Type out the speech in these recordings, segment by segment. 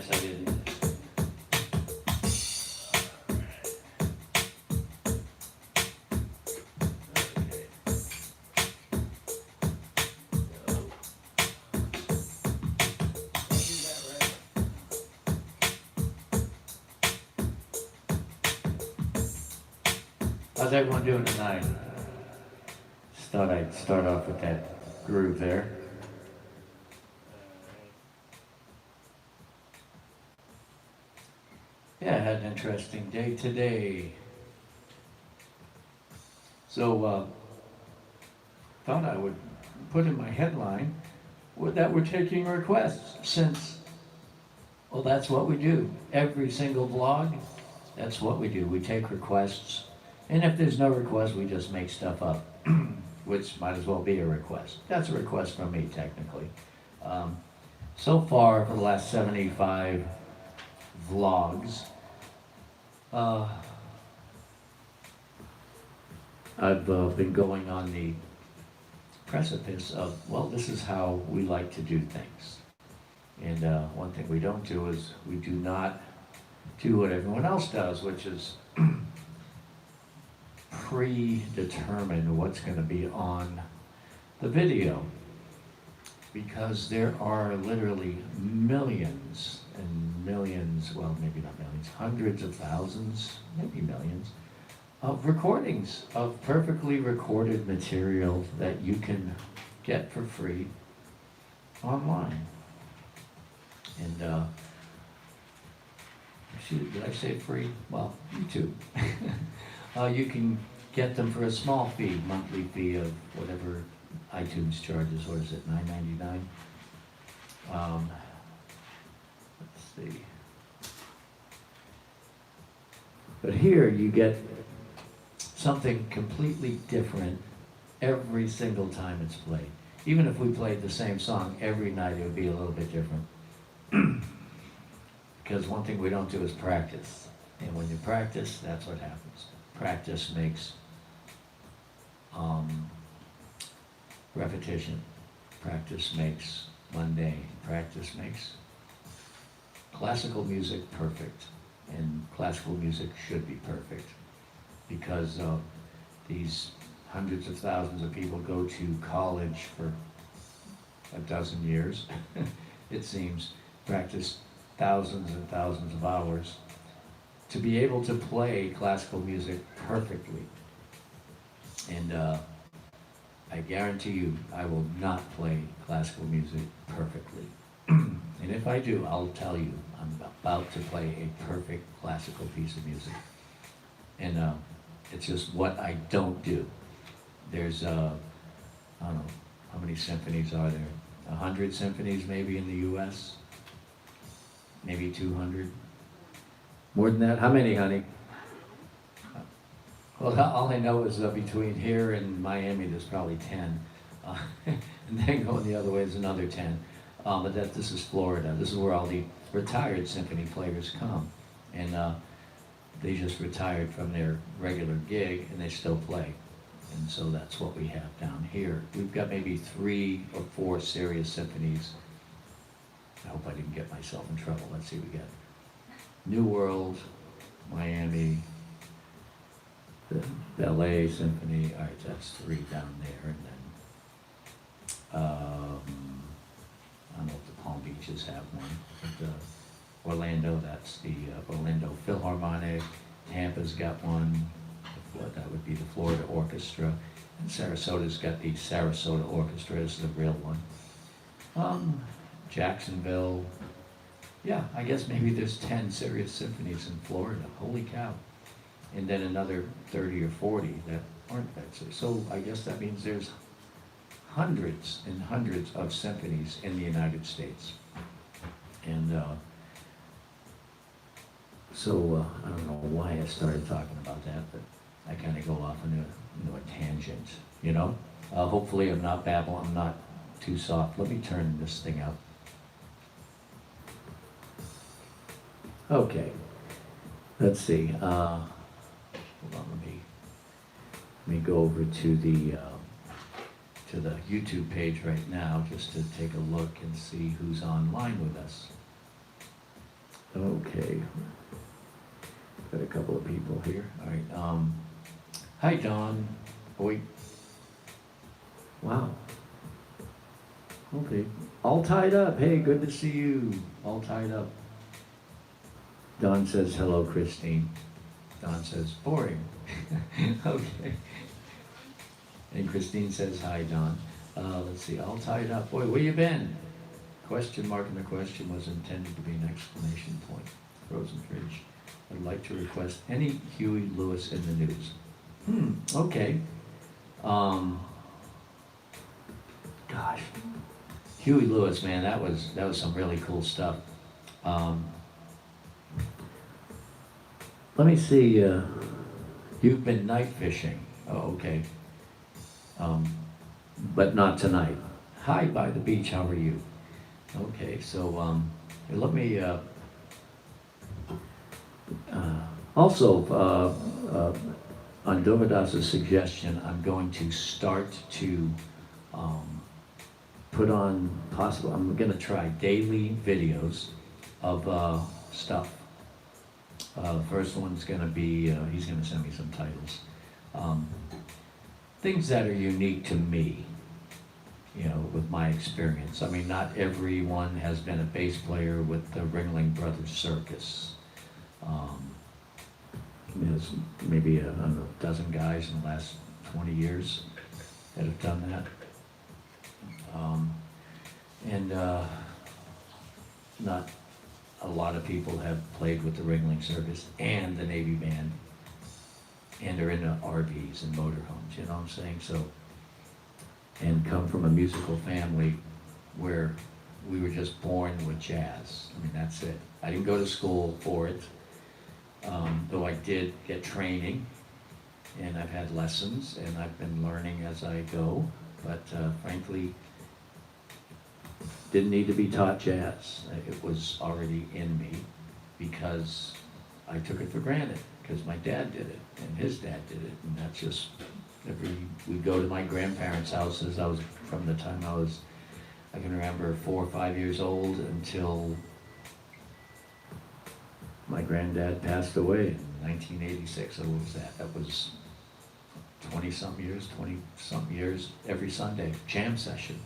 guess I didn't. How's everyone doing tonight? Just thought I'd start off with that groove there. Yeah, I had an interesting day today. So, thought I would put in my headline that we're taking requests since, well, that's what we do. Every single vlog, that's what we do. We take requests. And if there's no request, we just make stuff up, which might as well be a request. That's a request from me, technically. So far, for the last 75 vlogs, I've been going on the precipice of, well, this is how we like to do things. And one thing we don't do is we do not do what everyone else does, which is predetermine what's going to be on the video, because there are literally millions and millions, well, maybe not millions, hundreds of thousands, maybe millions, of recordings of perfectly recorded material that you can get for free online. And did I say free? Well, YouTube. You can get them for a small fee, monthly fee of whatever iTunes charges. What is it, $9.99? Let's see. But here you get something completely different every single time it's played. Even if we played the same song every night, it would be a little bit different. Because one thing we don't do is practice. And when you practice, that's what happens. Practice makes repetition. Practice makes mundane. Practice makes classical music perfect. And classical music should be perfect, because these hundreds of thousands of people go to college for a dozen years, it seems, practice thousands and thousands of hours to be able to play classical music perfectly. And I guarantee you, I will not play classical music perfectly. And if I do, I'll tell you, I'm about to play a perfect classical piece of music. And it's just what I don't do. There's, I don't know, how many symphonies are there? 100 symphonies maybe in the US? Maybe 200? More than that? How many, honey? Well, all I know is between here and Miami, there's probably 10. And then going the other way is another 10. But this is Florida. This is where all the retired symphony players come. And they just retired from their regular gig and they still play. And so that's what we have down here. We've got maybe 3 or 4 serious symphonies. I hope I didn't get myself in trouble. Let's see, we got New World, Miami, the Ballet Symphony. All right, that's 3 down there. And then, I don't know if the Palm Beaches have one. But Orlando, that's the Orlando Philharmonic. Tampa's got one. That would be the Florida Orchestra. And Sarasota's got the Sarasota Orchestra. This is the real one. Jacksonville. Yeah, I guess maybe there's 10 serious symphonies in Florida. Holy cow. And then another 30 or 40 that aren't that serious. So I guess that means there's hundreds and hundreds of symphonies in the United States. And so I don't know why I started talking about that, but I kind of go off on a tangent, you know? Hopefully I'm not babbling, I'm not too soft. Let me turn this thing up. Okay, let's see. Hold on, let me go over to the YouTube page right now just to take a look and see who's online with us. Okay. Got a couple of people here. All right. Hi, Don. Oh, wait. Wow. Okay. All tied up. Hey, good to see you. All tied up. Don says, hello, Christine. Don says, boring. Okay. And Christine says, hi, Don. Let's see, all tied up. Boy, where you been? Question mark in the question was intended to be an exclamation point. Frozen Fridge. I'd like to request any Huey Lewis in the news. Okay. Gosh. Huey Lewis, man, that was some really cool stuff. Let me see, you've been night fishing. Oh, okay. But not tonight. Hi, by the beach, how are you? Okay, so let me, also, on Dovydas' suggestion, I'm going to start to put on I'm gonna try daily videos of stuff. First one's gonna be, he's gonna send me some titles. Things that are unique to me, you know, with my experience. I mean, not everyone has been a bass player with the Ringling Brothers Circus. There's maybe I don't know, a dozen guys in the last 20 years that have done that. Not a lot of people have played with the Ringling Circus and the Navy Band, and are in the RVs and motorhomes, you know what I'm saying? So, and come from a musical family where we were just born with jazz. I mean, that's it. I didn't go to school for it, though I did get training, and I've had lessons, and I've been learning as I go, but frankly, didn't need to be taught jazz. It was already in me because I took it for granted, because my dad did it, and his dad did it, and that's just, we'd go to my grandparents' houses. From the time I can remember 4 or 5 years old until my granddad passed away in 1986. So what was that? That was 20-something years, every Sunday, jam session.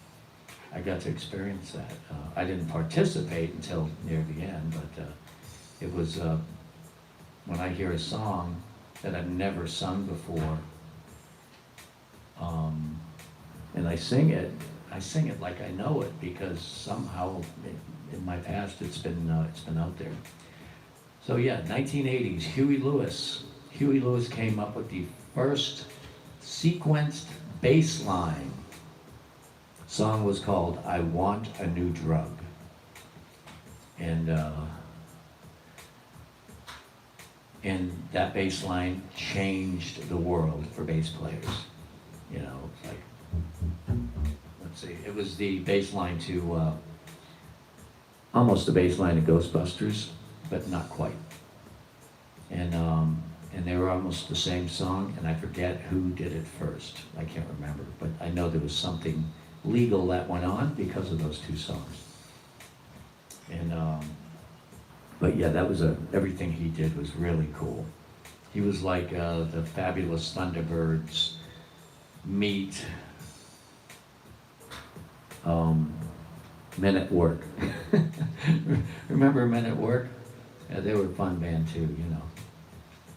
I got to experience that. I didn't participate until near the end, but it was, when I hear a song that I've never sung before, and I sing it like I know it, because somehow in my past it's been out there. So yeah, 1980s, Huey Lewis. Huey Lewis came up with the first sequenced bass line. Song was called "I Want a New Drug," and that bass line changed the world for bass players. You know, it's like, let's see, it was the bass line to almost the bass line of Ghostbusters, but not quite. And they were almost the same song, and I forget who did it first. I can't remember, but I know there was something legal that went on because of those two songs. And but yeah, that was everything he did was really cool. He was like the Fabulous Thunderbirds meet Men at Work. Remember Men at Work? Yeah, they were a fun band too, you know.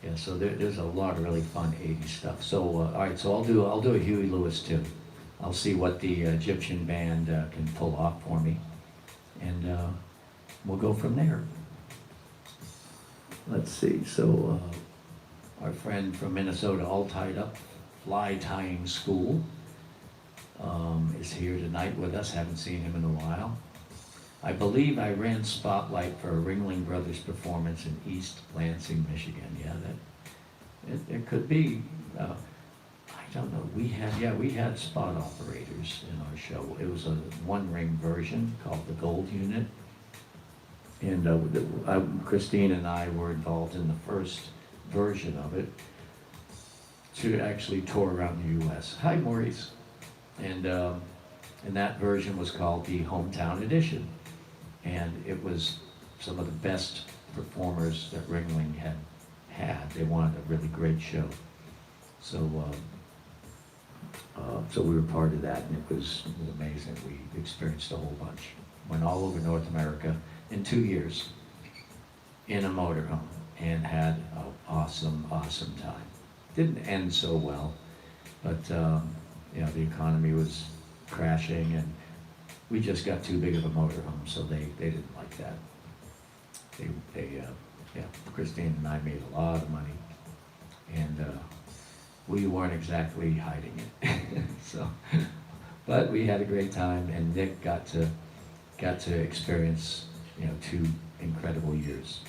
Yeah, so there's a lot of really fun 80s stuff. So all right, so I'll do a Huey Lewis too. I'll see what the Egyptian band can pull off for me, and we'll go from there. Let's see, so our friend from Minnesota, All Tied Up, Fly Tying School, is here tonight with us. Haven't seen him in a while. I believe I ran Spotlight for a Ringling Brothers performance in East Lansing, Michigan. Yeah, it could be. I don't know. We had spot operators in our show. It was a one-ring version called the Gold Unit, and Christine and I were involved in the first version of it to actually tour around the U.S. Hi, Maurice. And that version was called the Hometown Edition, and it was some of the best performers that Ringling had. They wanted a really great show. So, so we were part of that, and it was amazing. We experienced a whole bunch. Went all over North America in 2 years in a motorhome and had an awesome, awesome time. Didn't end so well, but you know, the economy was crashing, and we just got too big of a motorhome, so they didn't like that. Yeah, Christine and I made a lot of money, and we weren't exactly hiding it. So, but we had a great time, and Nick got to experience, you know, 2 incredible years.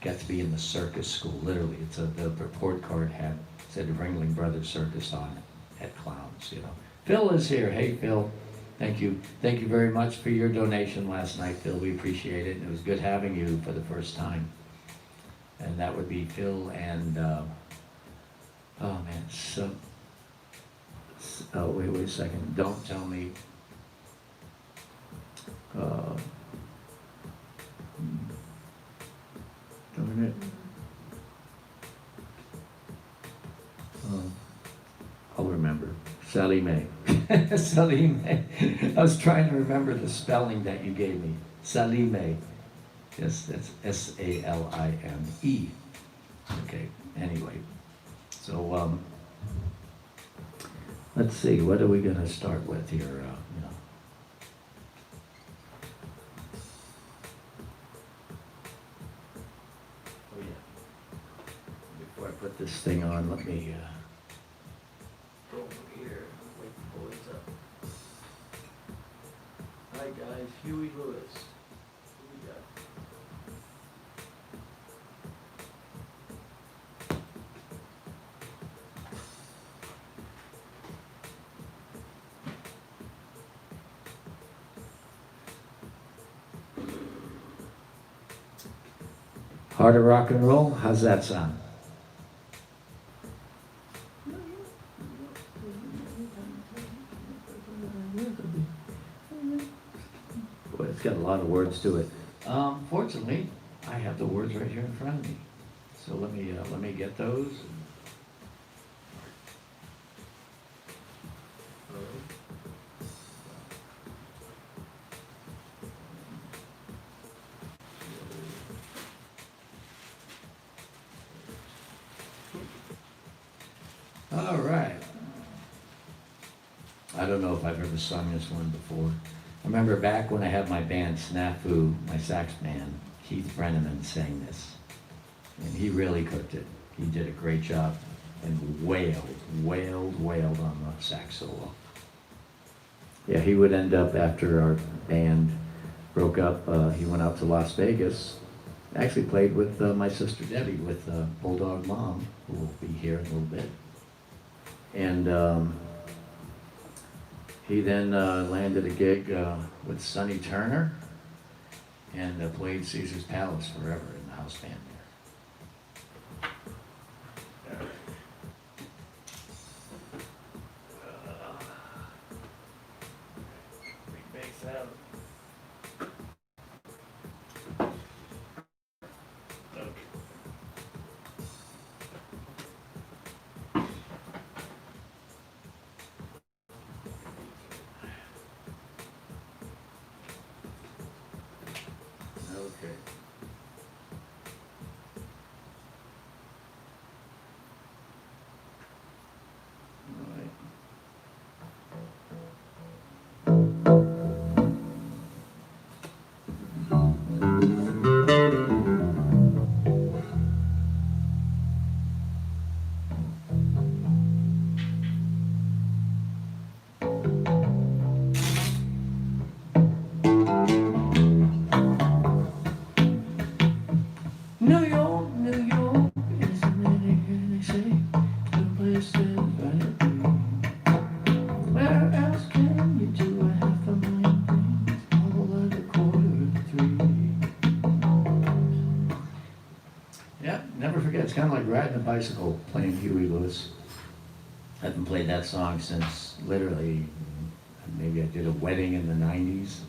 Got to be in the circus school, literally. The report card said Ringling Brothers Circus on it, at Clowns, you know. Phil is here. Hey, Phil. Thank you. Thank you very much for your donation last night, Phil. We appreciate it. It was good having you for the first time. And that would be Phil and, oh man, oh, wait a second. Don't tell me. Darn it. I'll remember. Sally Mae. Sally Mae. I was trying to remember the spelling that you gave me. Sally Mae. Yes, that's S-A-L-I-M-E. Okay, anyway. So, let's see, what are we going to start with here? You know. Oh, yeah. Before I put this thing on, let me go over here, wake the boys up. Hi, guys. Huey Lewis. Who we got? Heart of Rock and Roll, how's that sound? Boy, it's got a lot of words to it. Fortunately, I have the words right here in front of me. So let me get those. All right. I don't know if I've ever sung this one before. I remember back when I had my band Snafu, my sax band, Keith Brenneman sang this. And he really cooked it. He did a great job and wailed on the sax solo. Yeah, he would end up, after our band broke up, he went out to Las Vegas. Actually played with my sister Debbie, with Bulldog Mom, who will be here in a little bit. And he then landed a gig with Sonny Turner and played Caesar's Palace forever in the house band there. Big bass out. Okay. All right. New York, New York, is a minute here, they say, the place is right there. Where else can you do a 500,000 things all at a 2:45? Yeah, never forget, it's kind of like riding a bicycle playing Huey Lewis. I haven't played that song since literally, maybe I did a wedding in the 90s.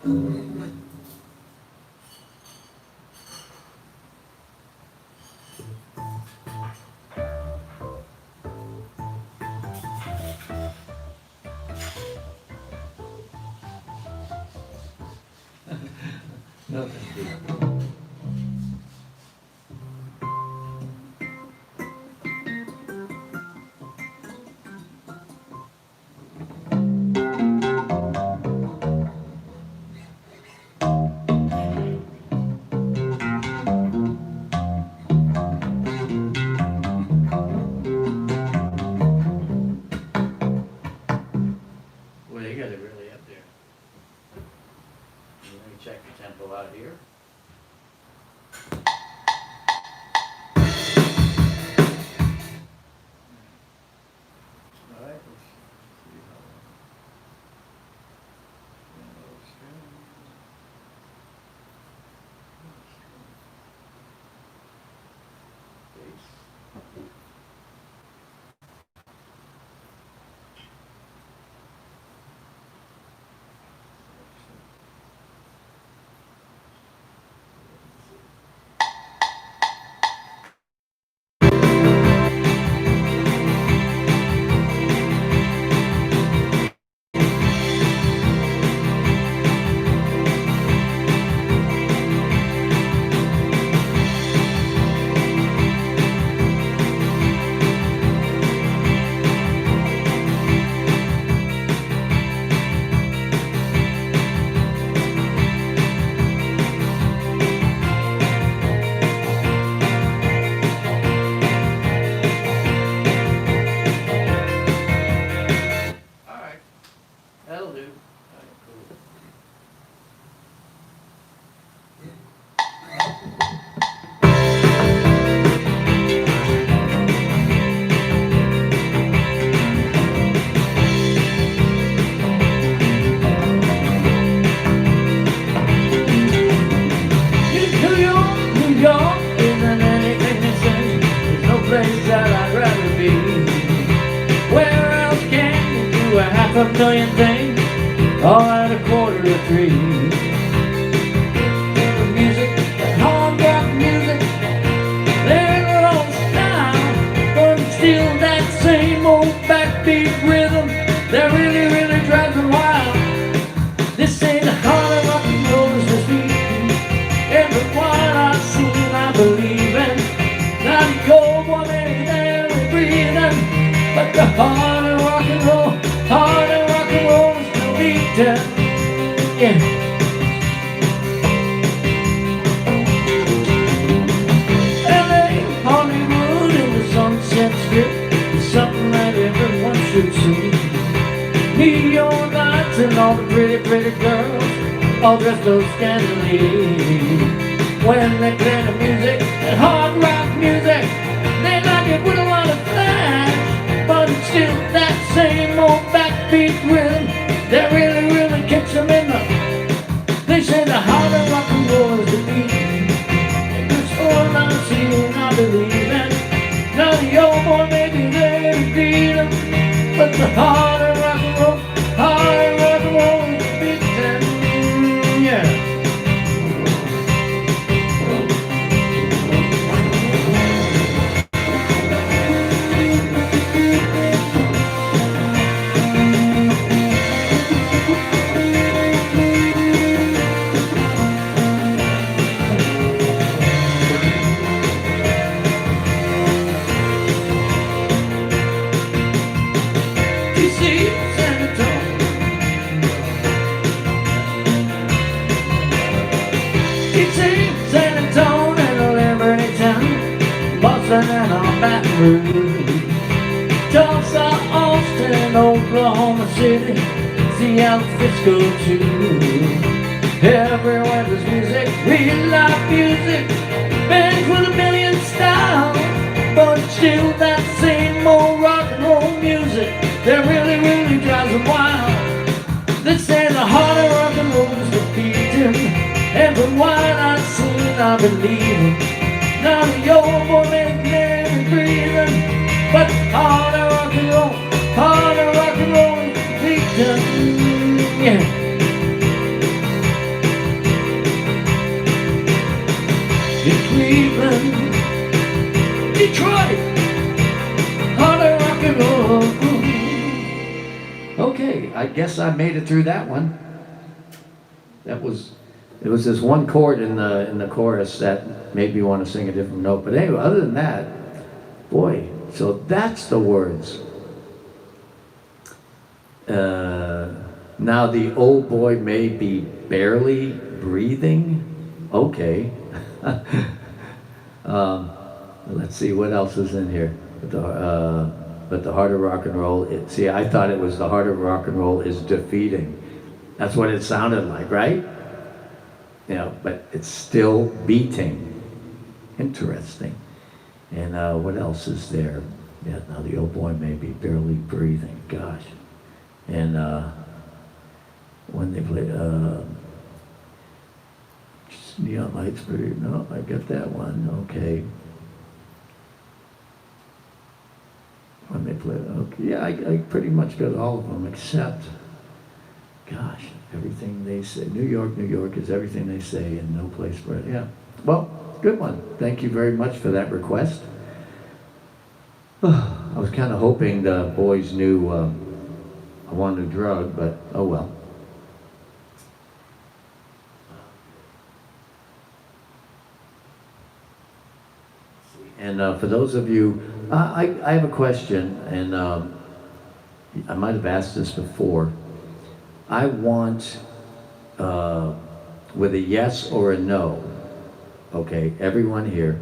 No, thank you. Well, you got it really up there. Let me check the tempo out here. All right, let's see how that'll do. All right, cool. New York isn't anything to say. There's no place that I'd rather be. Where else can you do a 500,000 things all at 2:45? The music, that hard rock music, there's a long style, but it's still that same old backbeat rhythm that really, really drives them wild. This ain't the heart of rock and roll, it's the beat. Everyone I've seen, I believe in. Not the old one ain't there breathing, but the heart of rock and roll, heart of rock and roll is still beating. Yeah. LA, Hollywood, and the Sunset Strip is something that everyone should see. Neon lights and all the pretty, pretty girls, all dressed up scandally. When they play the music, that hard rock music, they like it with a lot of flash, but it's still that same old backbeat rhythm that really, really kicks them in the. They say the heart of rock and roll is the beat, and it's all I've seen, I believe in. Now the old boy maybe they beat him, but the heart of rock and roll, heart of rock and roll is the beat. Yeah. And on Baton Rouge, Tulsa, Austin, Oklahoma City, Seattle, Frisco too. Everywhere there's music, real life music, bands with a million styles, but it's still that same old rock and roll music that really, really drives them wild. They say the heart of rock and roll is the beating, and from what I've seen, I believe it. Now the old boy may be breathing, but heart of rock and roll, heart of rock and roll is beating. Yeah. guess I made it through that one. It was this one chord in the chorus that made me want to sing a different note. But anyway, other than that, boy, so that's the words. Now the old boy may be barely breathing. Okay. Let's see what else is in here. But the heart of rock and roll. See, I thought it was the heart of rock and roll is defeating. That's what it sounded like, right? You know, but it's still beating. Interesting. And what else is there? Yeah, now the old boy may be barely breathing. Gosh. And when they play neon lights, no, I got that one. Okay. When they play, okay, yeah, I pretty much got all of them except, gosh, everything they say. New York is everything they say, and no place for it. Yeah. Well, good one. Thank you very much for that request. I was kind of hoping the boys knew I wanted a drug, but oh well. And for those of you, I have a question, and I might have asked this before. I want, with a yes or a no, okay, everyone here,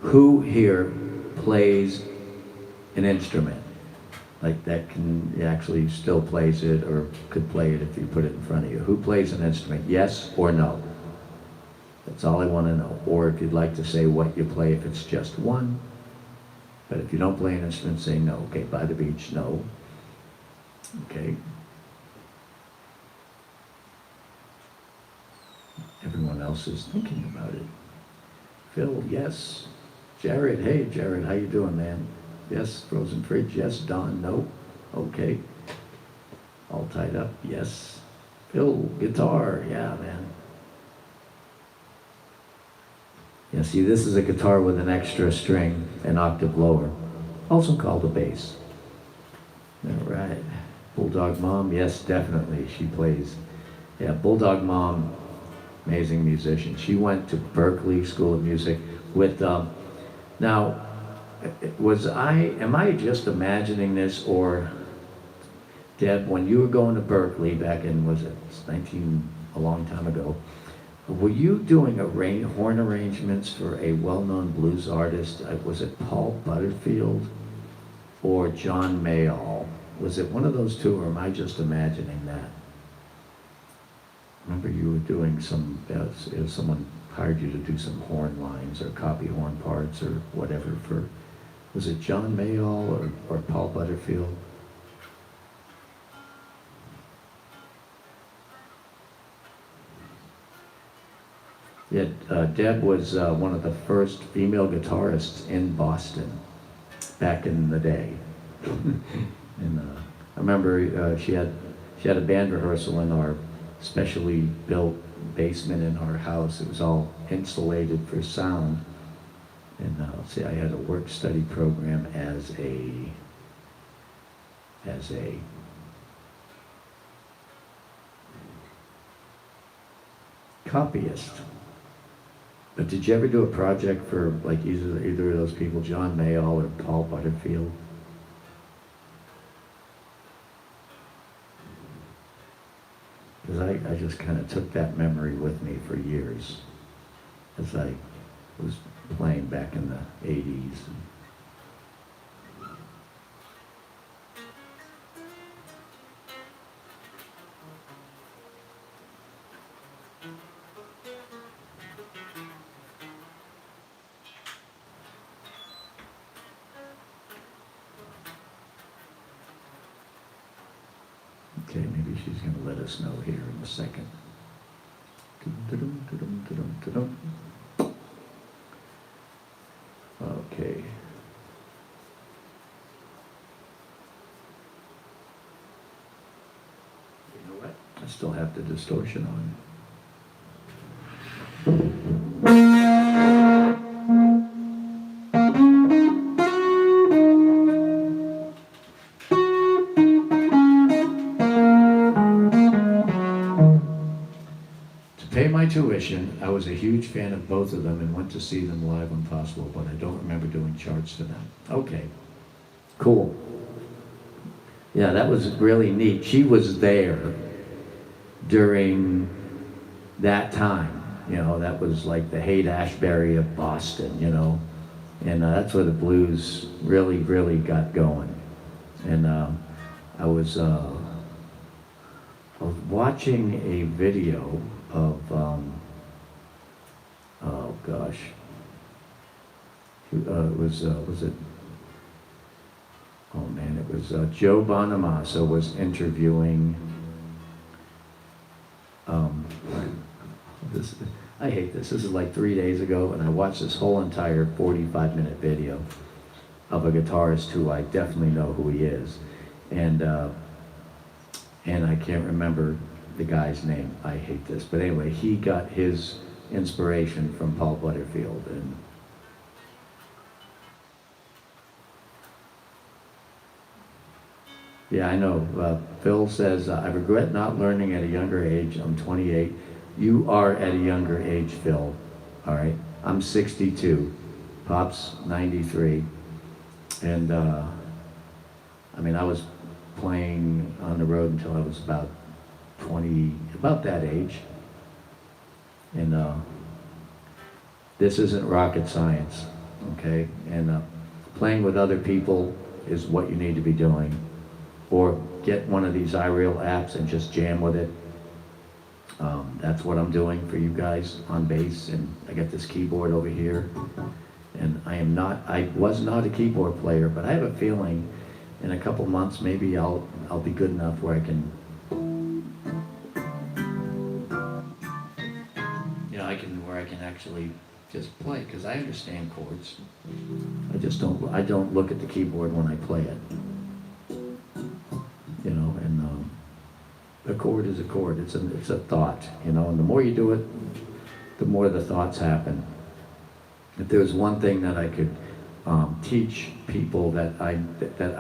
who here plays an instrument? Like that can actually still plays it or could play it if you put it in front of you. Who plays an instrument? Yes or no? That's all I want to know. Or if you'd like to say what you play if it's just one. But if you don't play an instrument, say no. Okay, by the beach, no. Okay. Everyone else is thinking about it. Phil, yes. Jared, hey Jared, how you doing, man? Yes. Frozen fridge, yes. Don, no. Okay. All tied up, yes. Phil, guitar, yeah, man. Yeah, see, this is a guitar with an extra string, an octave lower, also called a bass. All right. Bulldog Mom, yes, definitely, she plays. Yeah, Bulldog Mom, amazing musician. She went to Berklee School of Music with, now, am I just imagining this, or, Deb, when you were going to Berklee back in, was it a long time ago, were you doing horn arrangements for a well-known blues artist? Was it Paul Butterfield or John Mayall? Was it one of those two, or am I just imagining that? Remember you were doing someone hired you to do some horn lines or copy horn parts or whatever for, was it John Mayall or Paul Butterfield? Yeah, Deb was one of the first female guitarists in Boston back in the day. And I remember she had a band rehearsal in our specially built basement in our house. It was all insulated for sound. And see, I had a work-study program as a copyist. But did you ever do a project for like either of those people, John Mayall or Paul Butterfield? Because I just kind of took that memory with me for years as I was playing back in the 80s. Okay, maybe she's going to let us know here in a second. Okay. You know what? I still have the distortion on. pay my tuition. I was a huge fan of both of them and went to see them live when possible, but I don't remember doing charts for them. Okay, cool. Yeah, that was really neat. She was there during that time. You know, that was like the Haight-Ashbury of Boston, you know. And that's where the blues really, really got going. And I was watching a video of, oh gosh, was it, oh man, it was Joe Bruno was interviewing, I hate this. This is like 3 days ago, and I watched this whole entire 45-minute video of a guitarist who I definitely know who he is, and I can't remember the guy's name. I hate this, but anyway, he got his inspiration from Paul Butterfield, and yeah, I know. Phil says, I regret not learning at a younger age. I'm 28. You are at a younger age, Phil. All right. I'm 62. Pop's 93. And I mean, I was playing on the road until I was about 20, about that age. And this isn't rocket science, okay? And playing with other people is what you need to be doing. Or get one of these iReal apps and just jam with it. That's what I'm doing for you guys on bass, and I got this keyboard over here. And I was not a keyboard player, but I have a feeling in a couple months maybe I'll be good enough where I can, you know, where I can actually just play, because I understand chords. I don't look at the keyboard when I play it. You know, and a chord is a chord. It's a thought, you know, and the more you do it, the more the thoughts happen. If there's one thing that I could teach people that I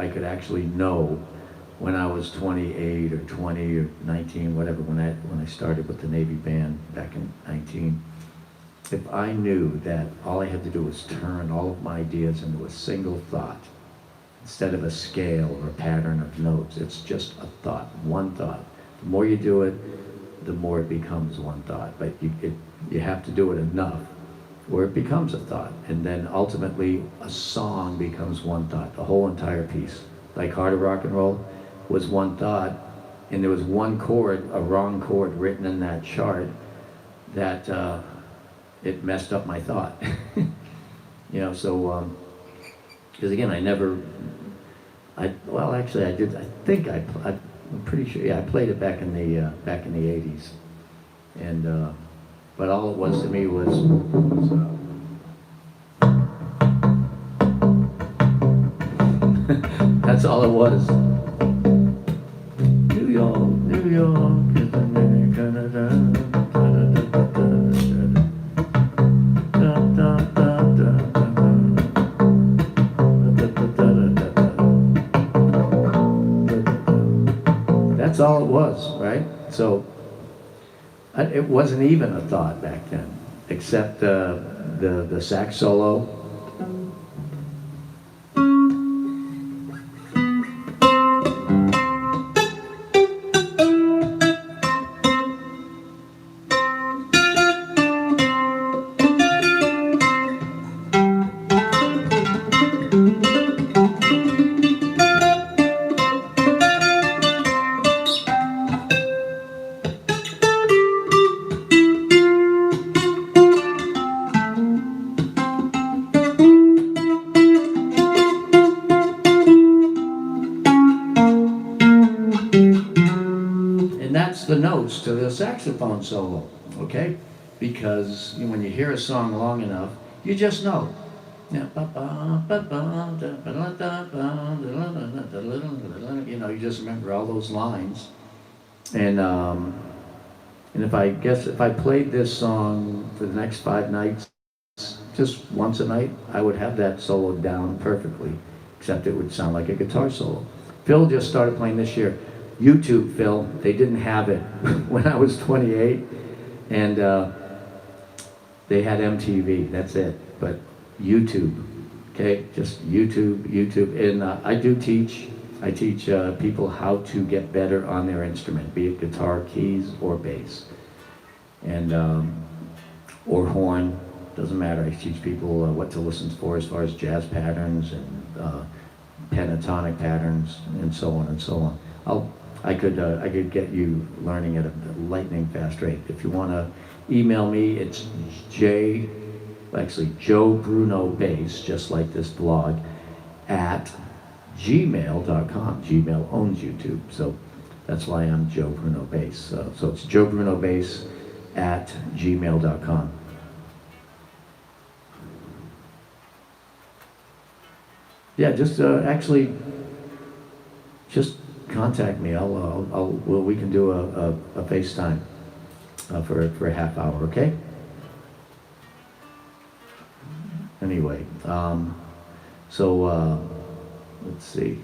could actually know when I was 28 or 20 or 19, whatever, when I started with the Navy band back in 19, if I knew that all I had to do was turn all of my ideas into a single thought, instead of a scale or a pattern of notes, it's just a thought, one thought. The more you do it, the more it becomes one thought. But you have to do it enough where it becomes a thought. And then ultimately, a song becomes one thought, the whole entire piece. Like Heart of Rock and Roll was one thought, and there was one chord, a wrong chord written in that chart that it messed up my thought. You know, so, because again, I'm pretty sure, yeah, I played it back in the 80s, and but all it was to me was that's all it was. New York, New York is America. That's all it was, right? So it wasn't even a thought back then, except the sax solo. The notes to the saxophone solo, okay? Because when you hear a song long enough, you just know. You know, you just remember all those lines. And if I played this song for the next 5 nights, just once a night, I would have that solo down perfectly, except it would sound like a guitar solo. Phil just started playing this year. YouTube, Phil, they didn't have it when I was 28. And they had MTV, that's it. But YouTube, okay? Just YouTube. And I do teach. I teach people how to get better on their instrument, be it guitar, keys, or bass. And, or horn, doesn't matter. I teach people what to listen for as far as jazz patterns and pentatonic patterns and so on and so on. I could get you learning at a lightning fast rate. If you want to email me, it's Joebrunobass, just like this blog, at gmail.com. Gmail owns YouTube, so that's why I'm Joe Bruno Bass. So it's Joebrunobass at gmail.com. Yeah, just actually, just contact me. We can do a FaceTime for a half hour, okay? Anyway, let's see.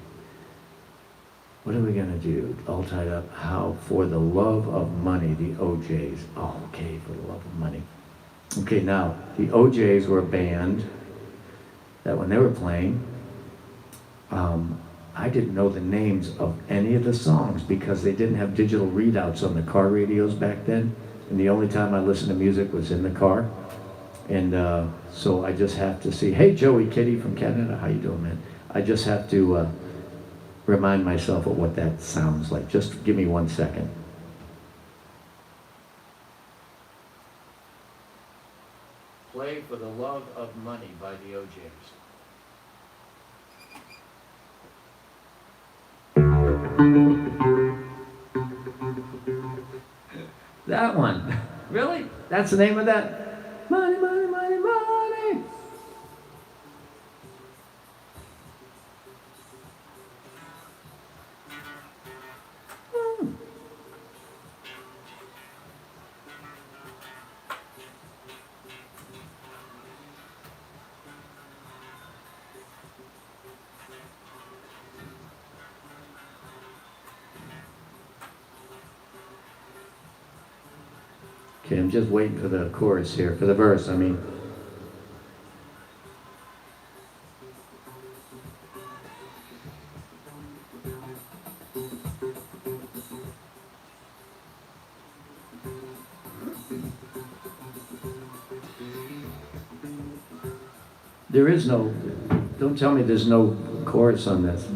What are we gonna do? All tied up. How for the love of money, the OJs. Oh, okay, for the love of money. Okay, now the OJs were a band that when they were playing, I didn't know the names of any of the songs because they didn't have digital readouts on the car radios back then. And the only time I listened to music was in the car. And so I just have to see, hey, Joey Kitty from Canada, how you doing, man? I just have to remind myself of what that sounds like. Just give me 1 second. Play for the Love of Money by the OJs. That one. Really? That's the name of that? Money, money, money, money. Okay, I'm just waiting for the chorus here, for the verse, I mean. There is no, don't tell me there's no chorus on this.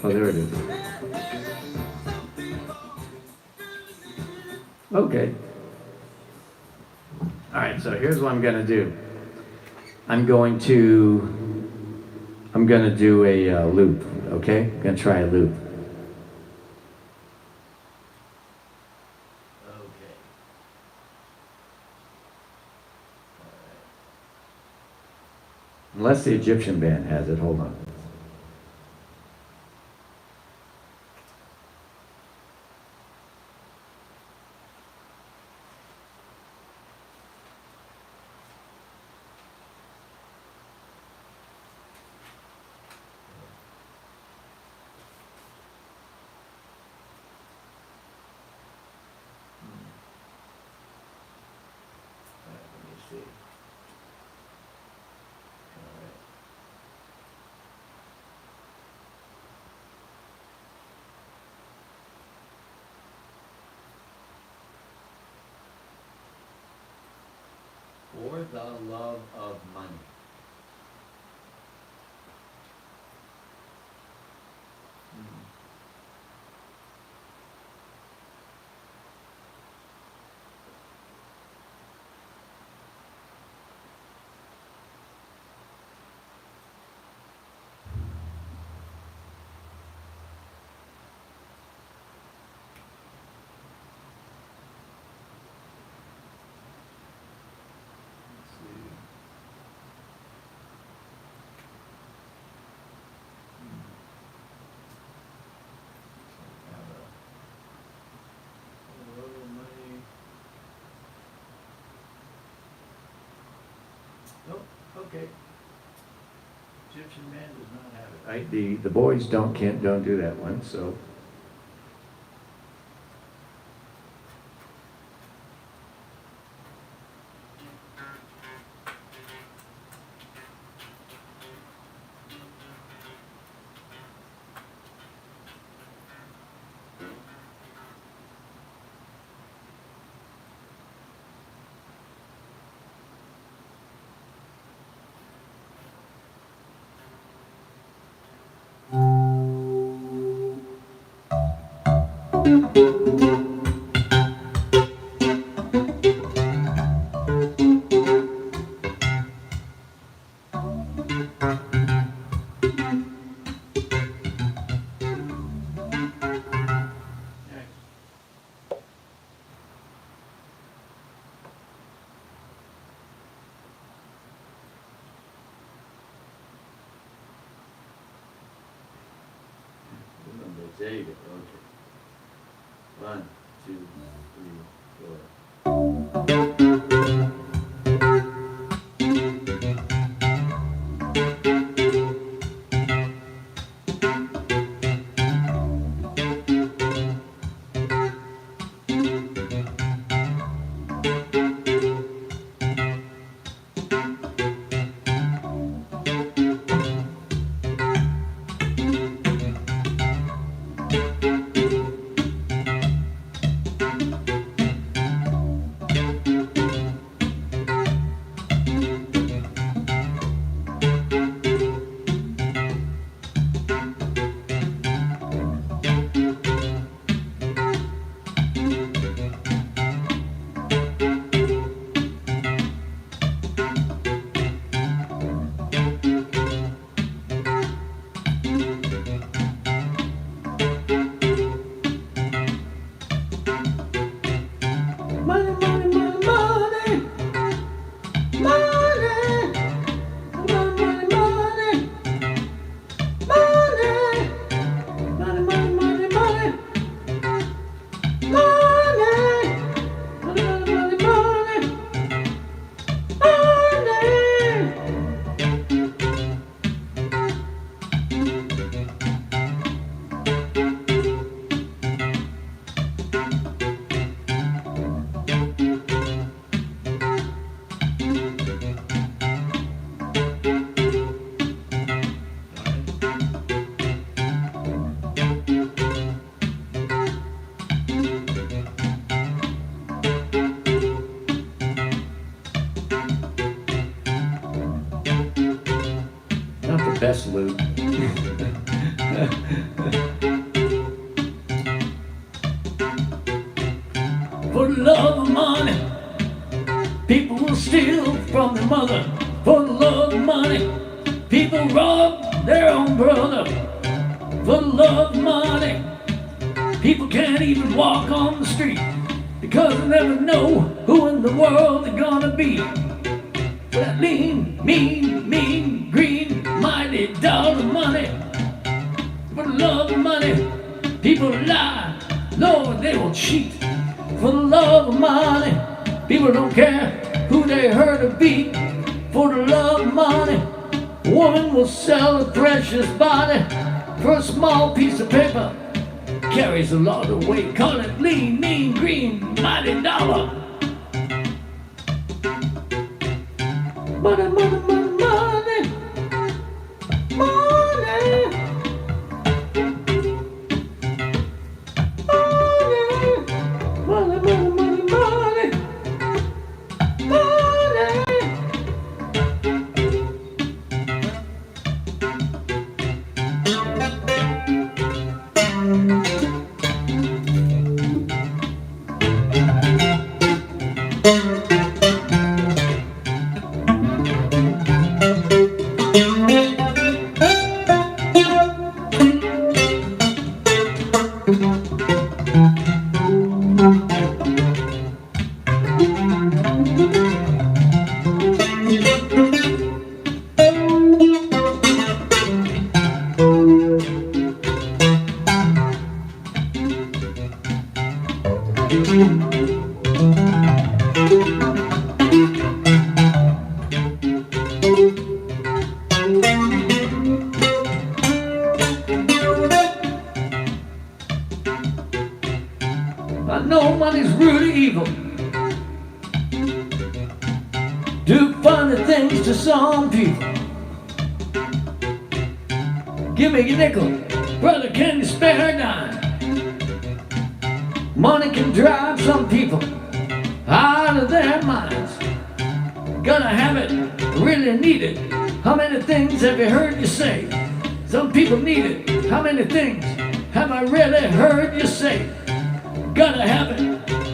Oh, there it is. Okay. All right, so here's what I'm going to do. I'm going to do a loop, okay? I'm going to try a loop. Okay. Unless the Egyptian band has it, hold on. For the love of money. Nope, okay. Egyptian man does not have it. The boys don't do that one, so. There you go. Okay. 1, 2, 3, 4. Best loop. For the love of money, people will steal from their mother. For the love of money, people rob their own brother. For the love of money, people can't even walk on the street because they never know who in the world they're gonna be. That lean, mean, green, mighty dollar money. For the love of money, people lie, Lord, they will cheat. For the love of money, people don't care who they hurt or beat. For the love of money, a woman will sell a precious body for a small piece of paper. Carries a lot of weight, call it lean, mean, green, mighty dollar. Money, money, money, money, money, money, money, money, money, money, money. I know money's really evil. Do funny things to some people. Give me a nickel, brother, can you spare a dime? Money can drive some people out of their minds. Gotta have it, really need it. How many things have you heard you say? Some people need it. How many things have I really heard you say? gotta have it,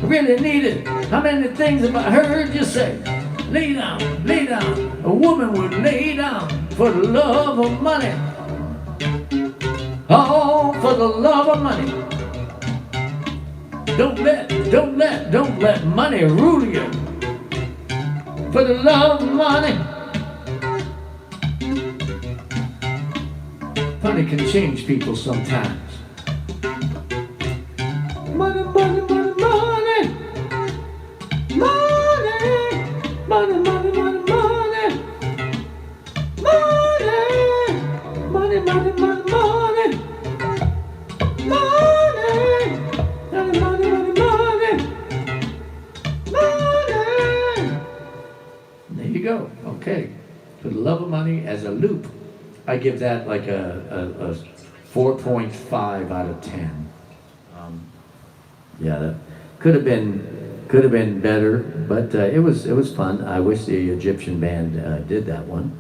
really need it. How many things have I heard you say? Lay down, lay down. A woman would lay down for the love of money. Oh, for the love of money. Don't let money rule you. For the love of money. Money can change people sometimes. Money, money, money, money. Money, money, money, money, money. Money, money, money, money, money. Money, money, money, money, money. Money. There you go. Okay. For the love of money as a loop, I give that like a 4.5 out of 10. Yeah, that could have been better, but it was fun. I wish the Egyptian band did that one.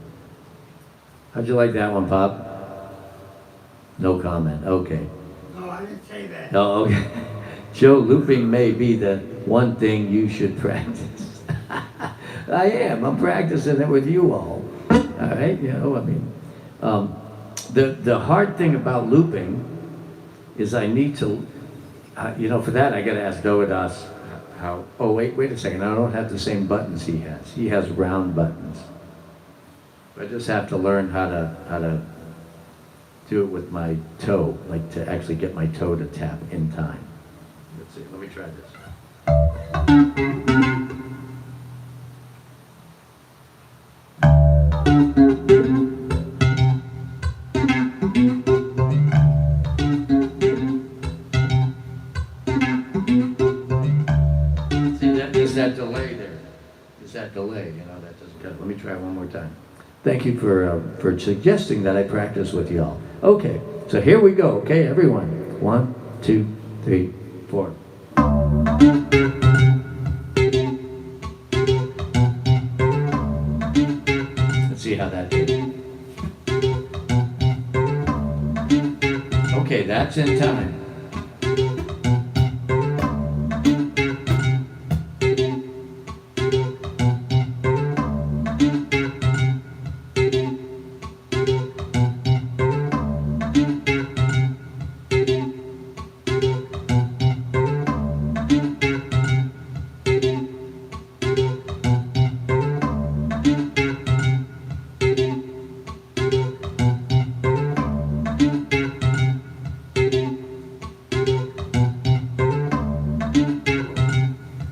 How'd you like that one, Pop? No comment. Okay. No, I didn't say that. Oh, okay. Joe, looping may be the one thing you should practice. I am. I'm practicing it with you all. All right. You know, I mean, the hard thing about looping is I need to. You know, for that I got to ask Dovydas how. Oh, wait a second. I don't have the same buttons he has. He has round buttons. I just have to learn how to do it with my toe, like to actually get my toe to tap in time. Let's see. Let me try this. There's that delay there. There's that delay, you know, that doesn't cut. Let me try one more time. Thank you for suggesting that I practice with y'all. Okay, so here we go. Okay, everyone. 1, 2, 3, 4. Let's see how that did. Okay, that's in time.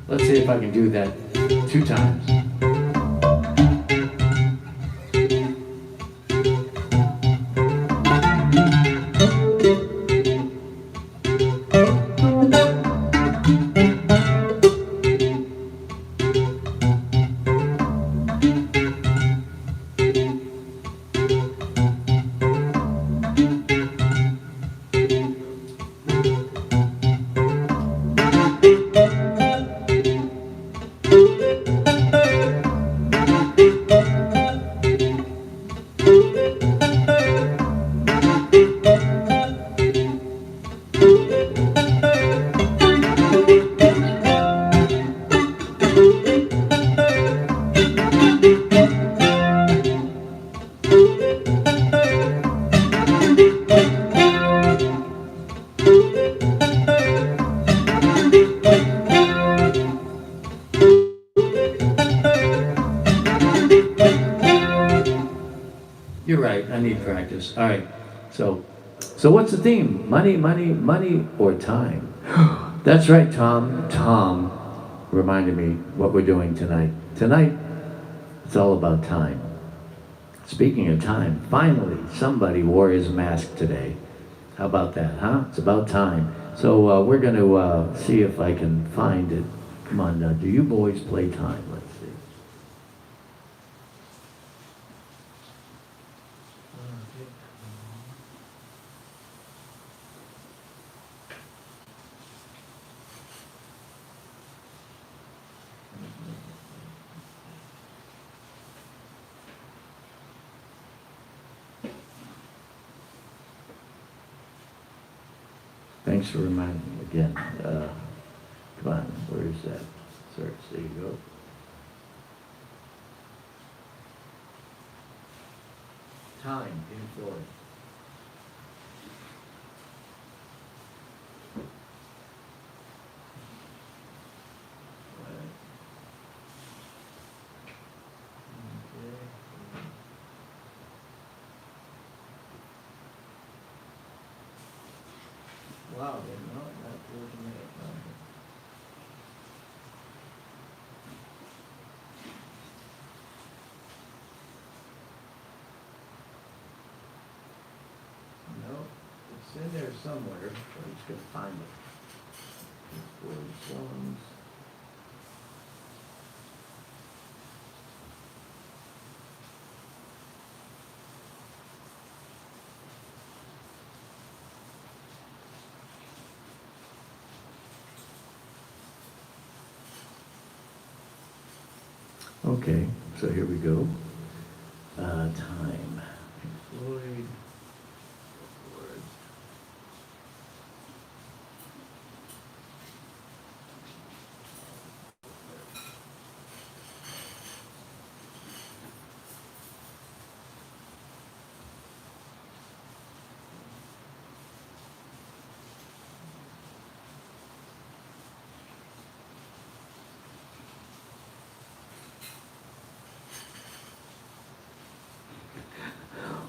Let's see if I can do that 2 times. You're right, I need practice. All right, so what's the theme? Money, money, money, or time? That's right, Tom. Tom reminded me what we're doing tonight. Tonight, it's all about time. Speaking of time, finally, somebody wore his mask today. How about that, huh? It's about time. So we're going to see if I can find it. Come on, do you boys play time? Let's see. Thanks for reminding me again. Where's that? Search, there you go. Time, Pink Floyd. Wow, they're not working it. No, it's in there somewhere, but I'm just gonna find it. Floyd songs. Okay, so here we go. Time. Pink Floyd. Words.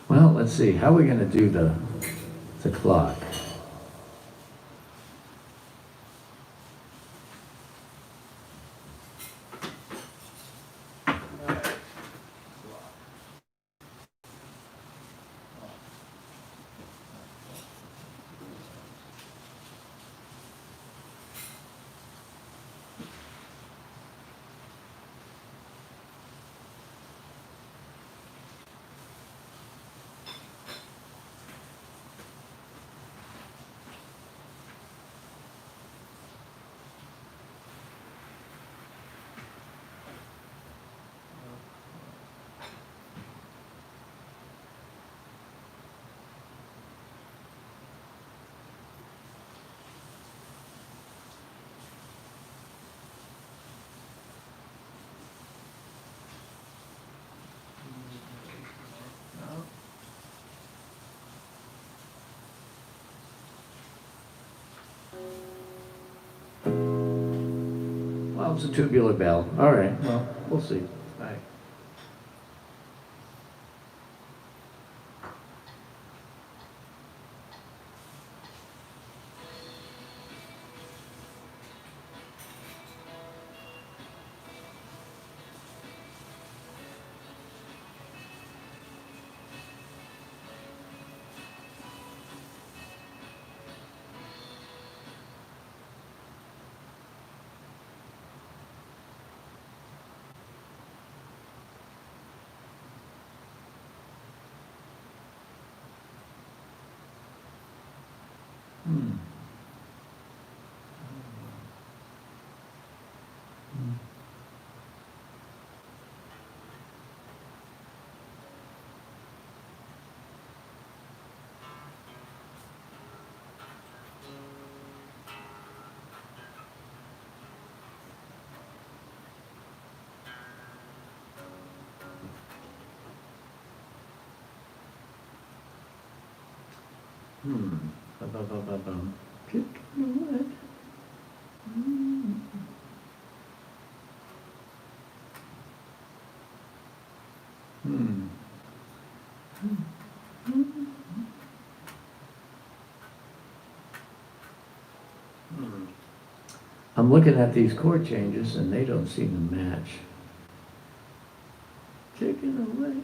Well, let's see. How are we going to do the clock? Well, it's a tubular bell. All right, well, we'll see. All right. Hmm. Ba-ba-ba-ba-bum. Kicking away. Hmm. I'm looking at these chord changes and they don't seem to match. Taking away.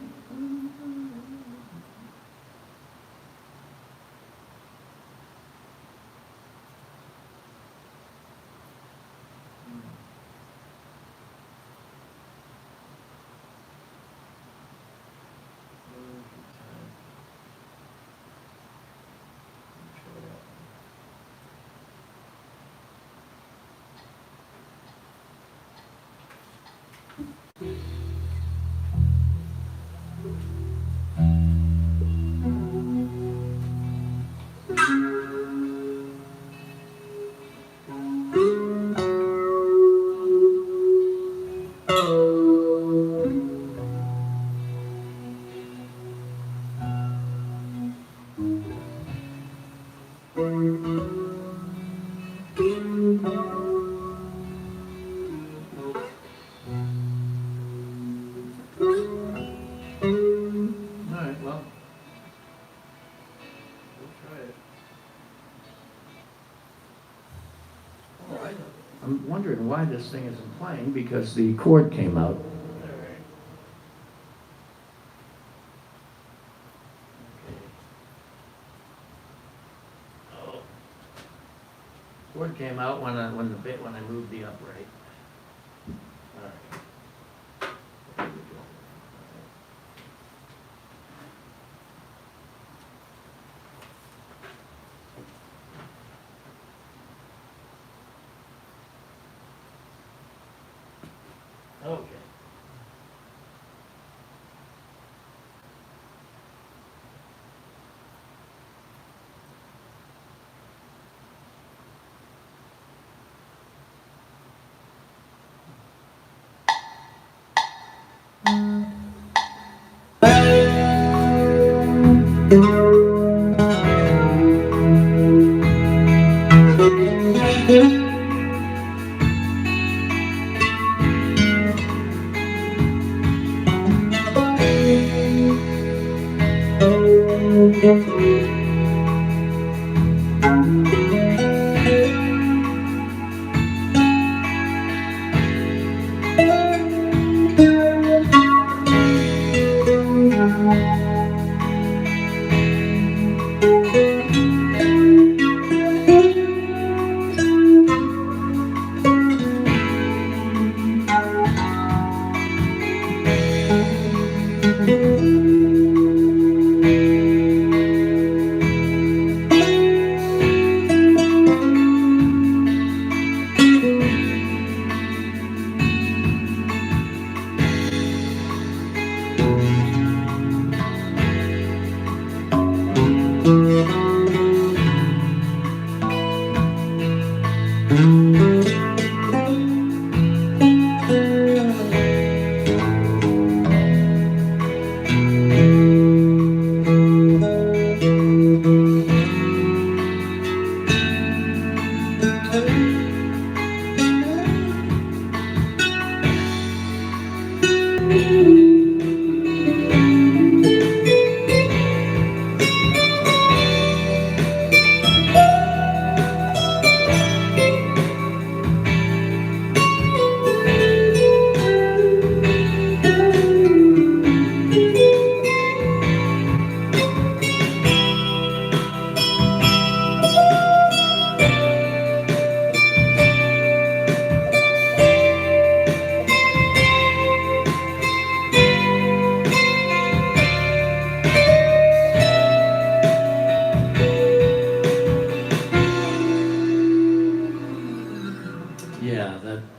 I'm wondering why this thing isn't playing, because the chord came out. Chord came out when I moved the upright. All right. There we go. Okay.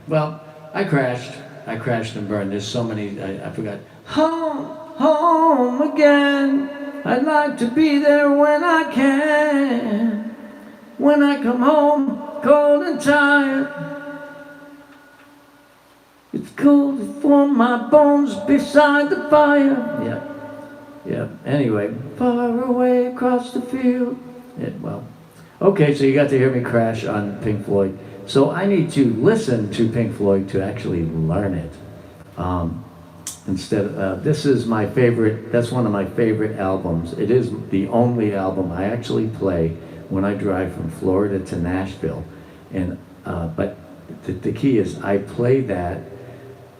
Well, I crashed and burned. There's so many, I forgot. Home, home again. I'd like to be there when I can. When I come home, cold and tired. It's cold to form my bones beside the fire. Yeah. Anyway, far away across the field. Well, okay, so you got to hear me crash on Pink Floyd. So I need to listen to Pink Floyd to actually learn it. This is my favorite, that's one of my favorite albums. It is the only album I actually play when I drive from Florida to Nashville. But the key is I play that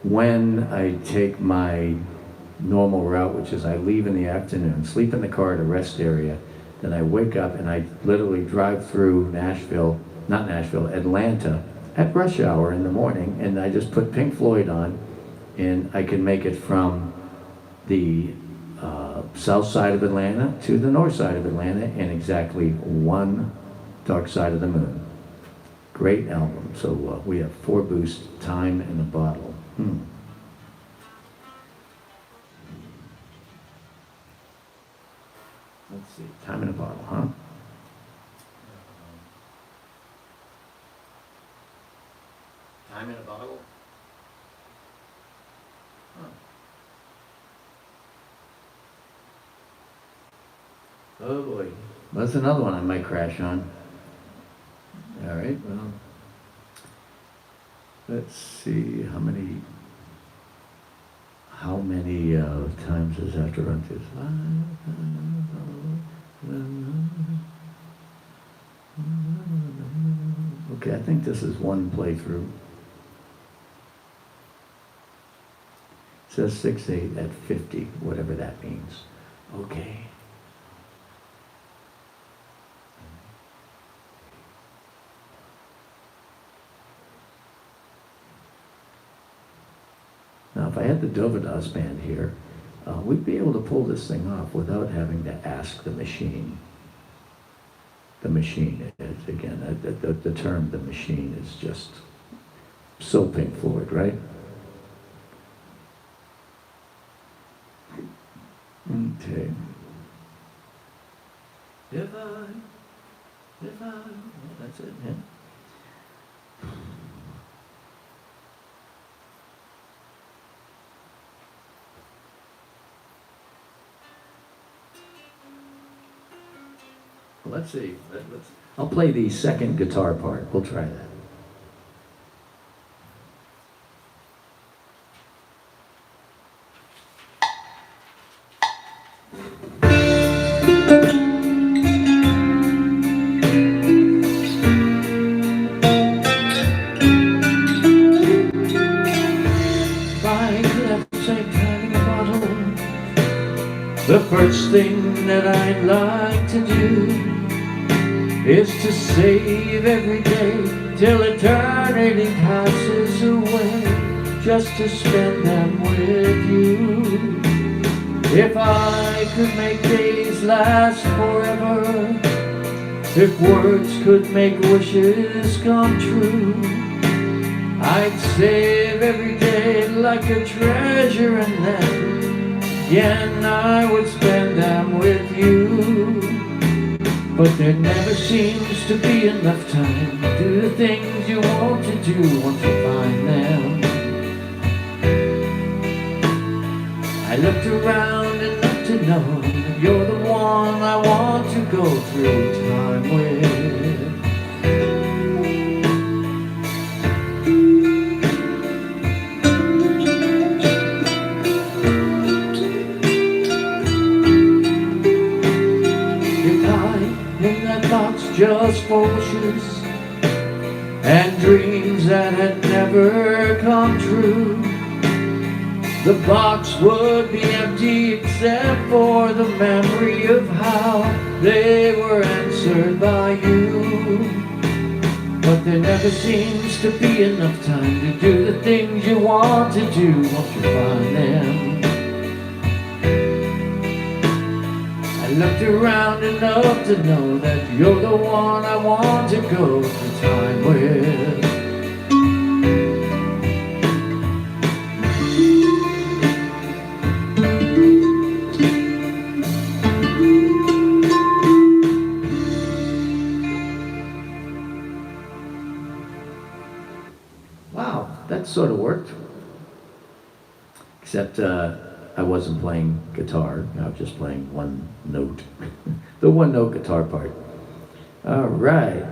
when I take my normal route, which is I leave in the afternoon, sleep in the car at a rest area, then I wake up and I literally drive through Atlanta at rush hour in the morning, and I just put Pink Floyd on, and I can make it from the south side of Atlanta to the north side of Atlanta in exactly one Dark Side of the Moon. Great album. So we have 4 boosts, Time in a Bottle. Let's see, Time in a Bottle, huh? Time in a Bottle? Huh. Oh boy, that's another one I might crash on. All right, well, let's see how many times does that have to run through? Okay, I think this is one playthrough. It says 6/8 at 50, whatever that means. Okay. Now, if I had the Dovydas band here, we'd be able to pull this thing off without having to ask the machine. The machine is, again, the term the machine is just so Pink Floyd, right? Okay. That's it, yeah. Let's see. I'll play the second guitar part. We'll try that. The first thing that I'd like to do is to save every day till eternity passes away, just to spend them with you. If I could make days last forever, if words could make wishes come true, I'd save every day like a treasure, and then again I would spend them with you. But there never seems to be enough time to do the things you want to do once you find them. I looked around enough to know that you're the one I want to go through time with. Just for wishes and dreams that had never come true, the box would be empty except for the memory of how they were answered by you. But there never seems to be enough time to do the things you want to do once you find them. I looked around enough to know that you're the one I want to go through time with. Wow, that sort of worked. Except I wasn't playing guitar, I was just playing one note. The one note guitar part. All right.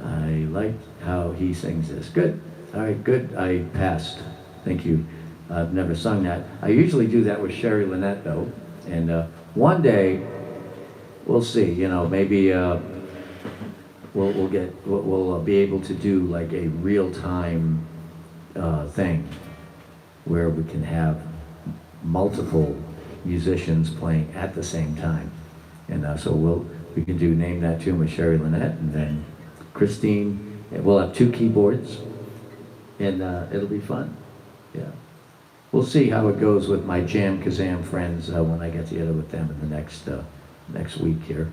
I like how he sings this. Good. All right, good. I passed. Thank you. I've never sung that. I usually do that with Sherry Lynette though. And one day, we'll see, you know, maybe we'll be able to do like a real-time thing where we can have multiple musicians playing at the same time. And so we can do Name That Tune with Sherry Lynette, and then Christine, and we'll have 2 keyboards, and it'll be fun. Yeah. We'll see how it goes with my Jam Kazam friends when I get together with them in the next week here.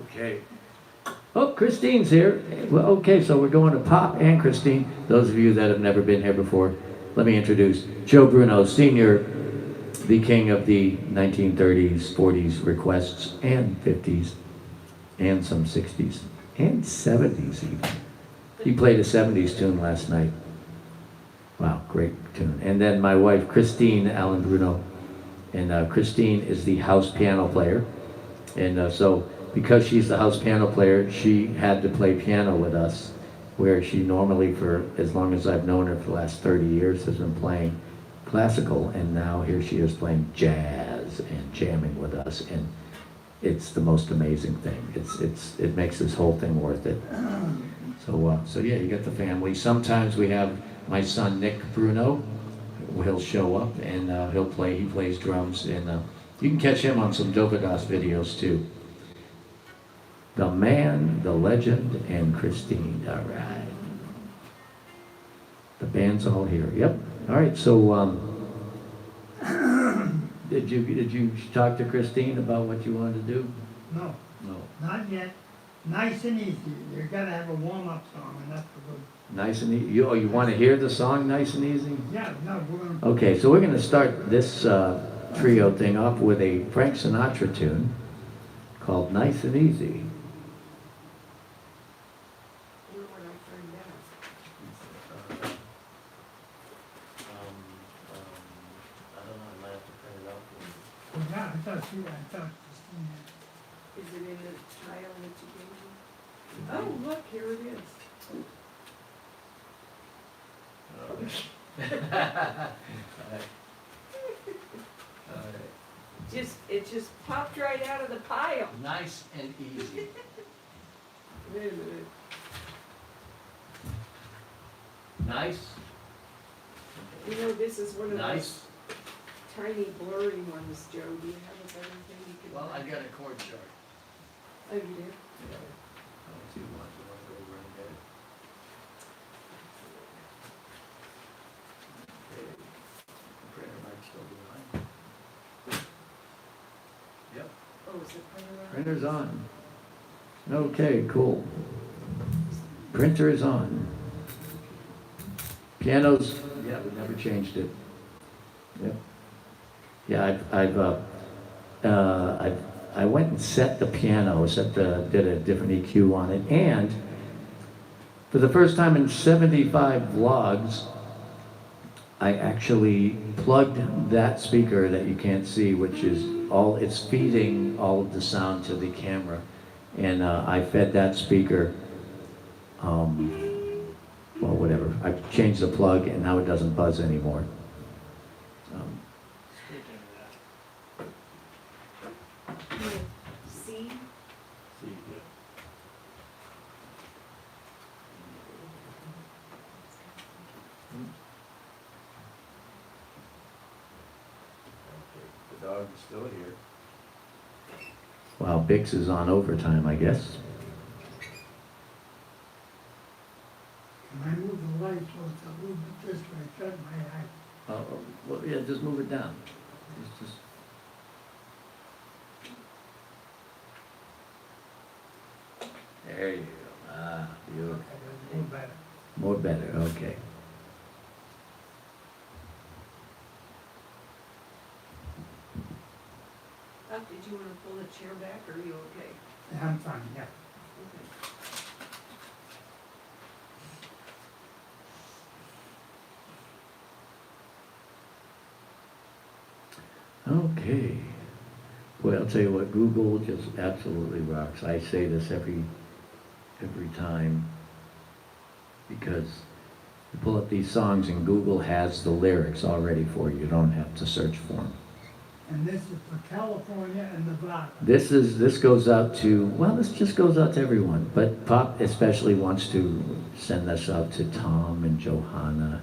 Okay. Oh, Christine's here. Well, okay, so we're going to Pop and Christine. Those of you that have never been here before, let me introduce Joe Bruno Sr., the king of the 1930s, 40s requests, and 50s, and some 60s, and 70s even. He played a 70s tune last night. Wow, great tune. And then my wife, Christine Allen-Bruno. And Christine is the house piano player. And so because she's the house piano player, she had to play piano with us, where she normally, for as long as I've known her, for the last 30 years, has been playing classical, and now here she is playing jazz and jamming with us. And it's the most amazing thing. It makes this whole thing worth it. So yeah, you got the family. Sometimes we have my son Nick Bruno. He'll show up and he'll play. He plays drums, and you can catch him on some Dovydas videos too. The man, the legend, and Christine. All right. The band's all here. Yep. All right. So did you talk to Christine about what you wanted to do? No, No. not yet. Nice and easy. You're gonna have a warm-up song, and that's good. Nice and easy. You want to hear the song "Nice and Easy"? Yeah, no, we're gonna. Okay, so we're going to start this trio thing off with a Frank Sinatra tune called "Nice and Easy." Where would I find that? I don't know. I might have to print it out for you. Well, yeah, I thought Christine had. Is it in the tile that you gave me? Oh, look, here it is. It just popped right out of the pile. Nice and easy. Wait a minute. Nice. You know, this is one of those Nice. tiny blurry ones, Joe. Do you have a better thing you can? Well, I got a chord chart. Oh, you do? Yeah. Oh, do you want to go over and get it? Okay. The printer might still be on. Yep. Oh, is the printer on? Printer's on. Okay, cool. Printer is on. Pianos, yeah, we never changed it. Yep. Yeah, I went and set the piano, did a different EQ on it, and for the first time in 75 vlogs, I actually plugged that speaker that you can't see, which is it's feeding all of the sound to the camera, and I fed that speaker, well, whatever. I changed the plug, and now it doesn't buzz anymore. C? The dog is still here. Wow, Bix is on overtime, I guess. Can I move the light so it's a little bit this way? Shut my eye. Well, yeah, just move it down. Just. There you go. Ah, beautiful. Okay, move better. More better, okay. Did you want to pull the chair back, or are you okay? Yeah, I'm fine, yeah. Okay. Okay. Well, I'll tell you what, Google just absolutely rocks. I say this every time, because you pull up these songs and Google has the lyrics already for you. You don't have to search for them. And this is for California and Nevada. This goes out to, well, this just goes out to everyone, but Pop especially wants to send this out to Tom and Johanna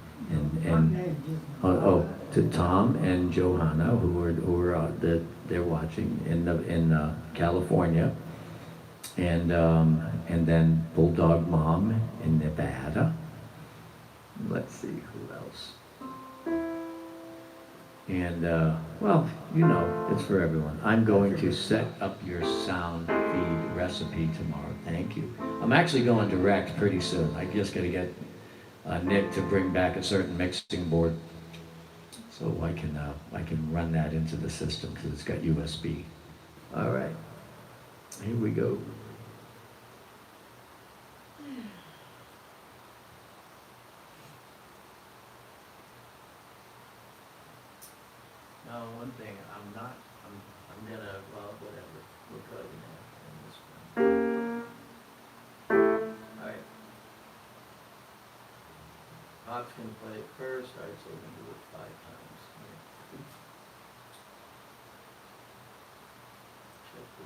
to Tom and Johanna, who are they're watching in California, and then Bulldog Mom in Nevada. Let's see who else. And well, you know, it's for everyone. I'm going to set up your sound feed recipe tomorrow. Thank you. I'm actually going direct pretty soon. I just got to get Nick to bring back a certain mixing board, so I can run that into the system because it's got USB. All right, here we go. Now, one thing, I'm gonna, well, whatever, we'll go in this one. All right. Pop's gonna play it first, all right, so we're gonna do it 5 times. Check the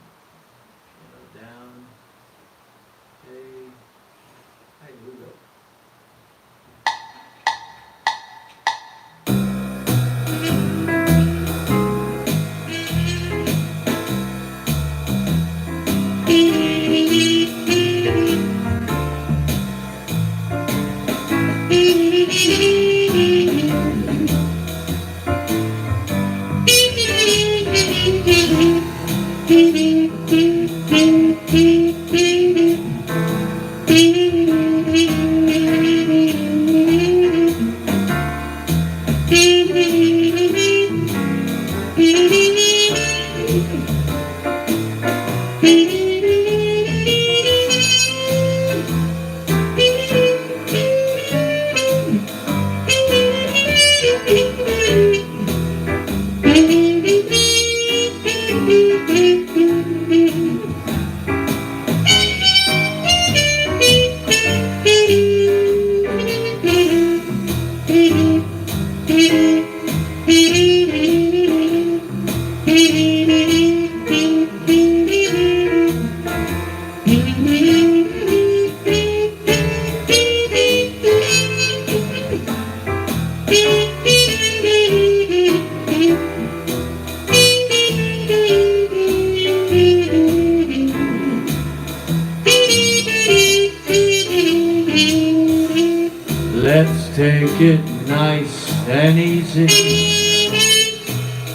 take it nice and easy.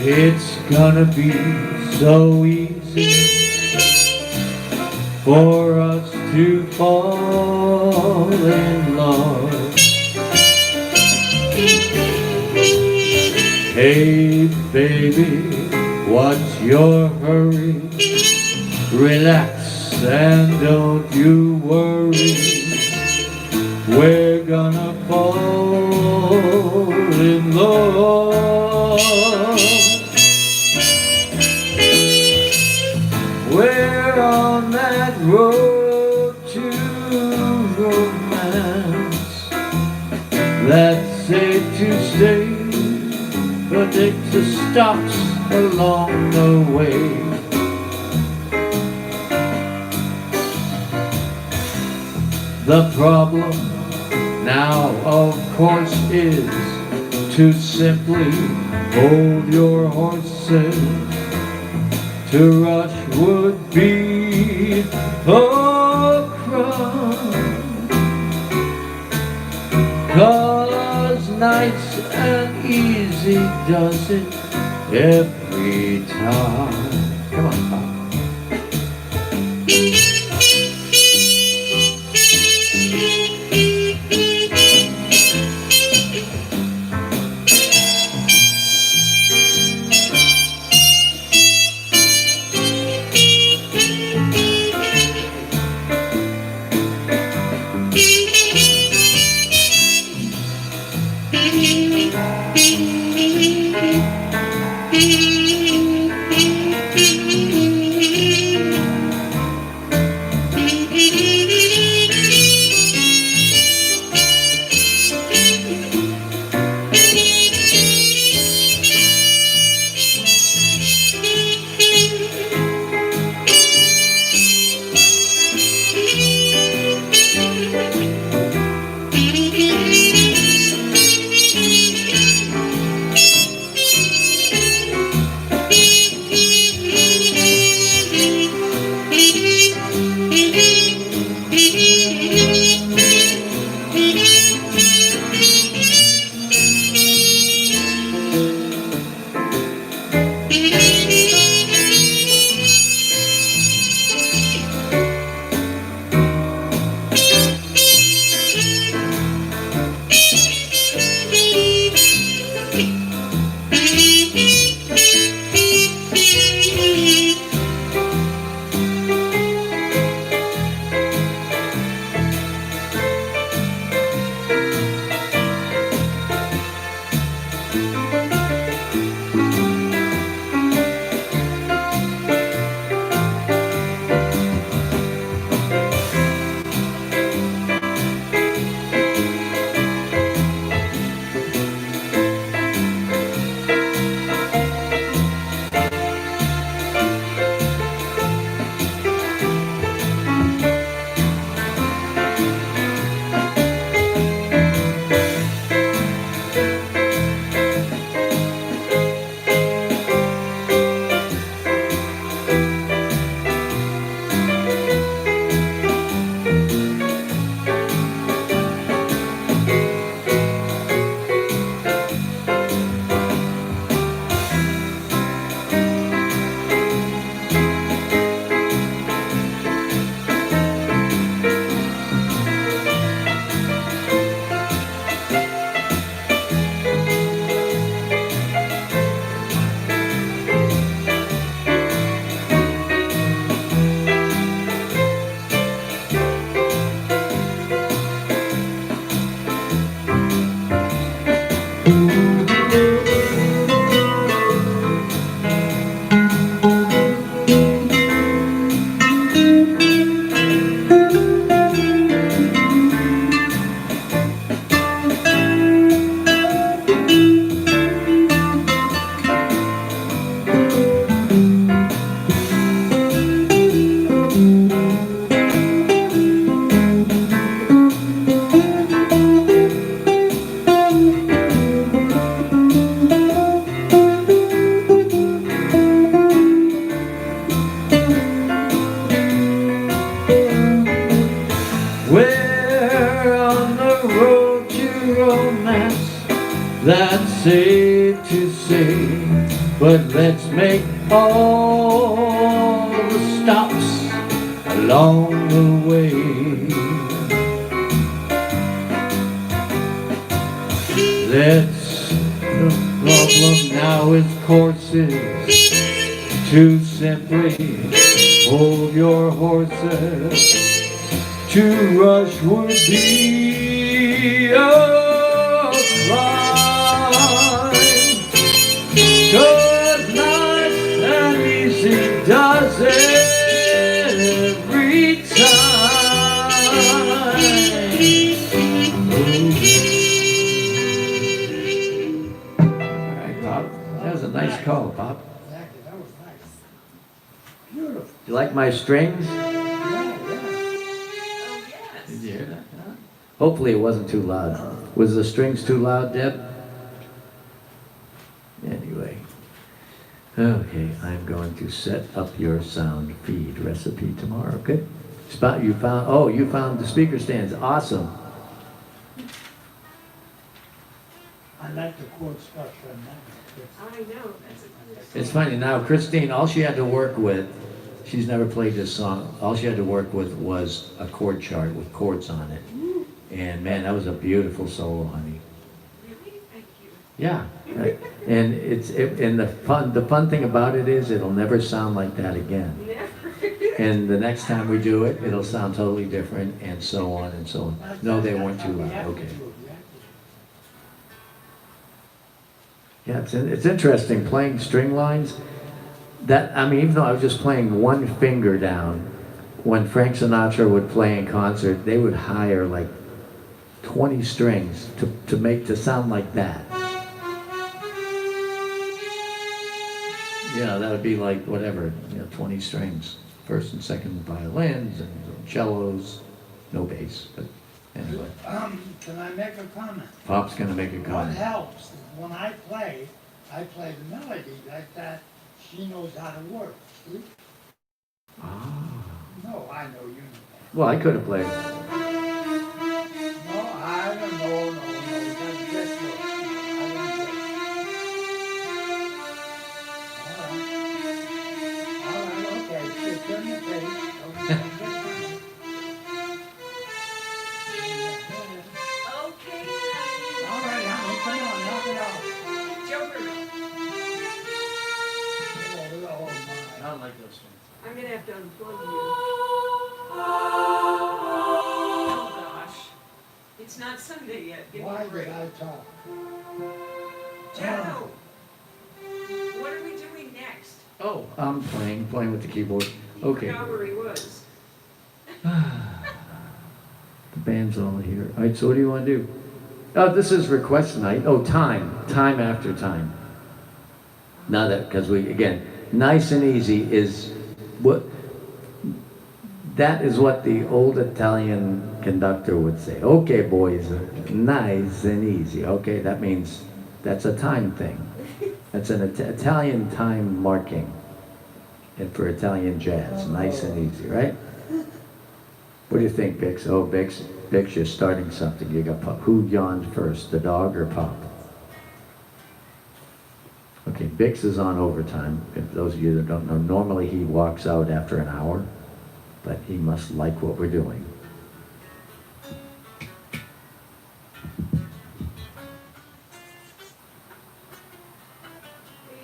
It's gonna be so easy for us to fall in love. Hey baby, what's your hurry? Relax and don't you worry. We're gonna fall in love. We're on that road to romance that's safe to stay, but takes the stops along the way. The problem now, of course, is to simply hold your horses. To rush would be a crime, 'cause nice and easy does it every time. Come on, Pop. romance, that's safe to say. But let's make all the stops along the way. The problem now is courses. To simply hold your horses. To rush would be a crime. 'Cause nice and easy does it every time. All right, Bob. That was a nice call, Bob. Exactly, that was nice. Beautiful. You like my strings? Yeah, yeah. Oh, yes. Did you hear that? Huh? Hopefully it wasn't too loud. Was the strings too loud, Deb? Anyway. Okay, I'm going to set up your sound feed recipe tomorrow, okay? You found the speaker stands. Awesome. I like the chord structure and that. I know, that's a good. It's funny now, Christine, all she had to work with, she's never played this song, all she had to work with was a chord chart with chords on it. And man, that was a beautiful solo, honey. Really? Thank you. Yeah, right. And and the fun thing about it is it'll never sound like that again. Never. And the next time we do it, it'll sound totally different, and so on and so on. No, they weren't too loud. Okay. Yeah, it's interesting playing string lines. Even though I was just playing one finger down, when Frank Sinatra would play in concert, they would hire like 20 strings to sound like that. That would be like whatever, 20 strings, first and second violins and cellos, no bass, but anyway. Can I make a comment? Pop's gonna make a What comment. helps is when I play the melody like that. She knows how to work. See? Ah. No, I know you know. Well, I could have played. No, I don't know. No, that's just work. I don't get it. All right, okay. So turn the page. Okay. Okay. All right, honey, come on, knock it off. Joe Bruno. Oh, my. I don't like those strings. I'm gonna have to unplug you. Oh, gosh. It's not Sunday yet. Give me Why a break. did I talk? Joe! What are we doing next? Oh, I'm playing with the keyboard. Okay. Forgot where he was. The band's all here. All right, so what do you want to do? Oh, this is request night. Oh, time after time. Now because nice and easy is what the old Italian conductor would say. Okay, boys, nice and easy. Okay, that means that's a time thing. That's an Italian time marking. And for Italian jazz, nice and easy, right? What do you think, Bix? Oh, Bix, you're starting something. You got Pop. Who yawned first, the dog or Pop? Okay, Bix is on overtime. If those of you that don't know, normally he walks out after an hour, but he must like what we're doing. Do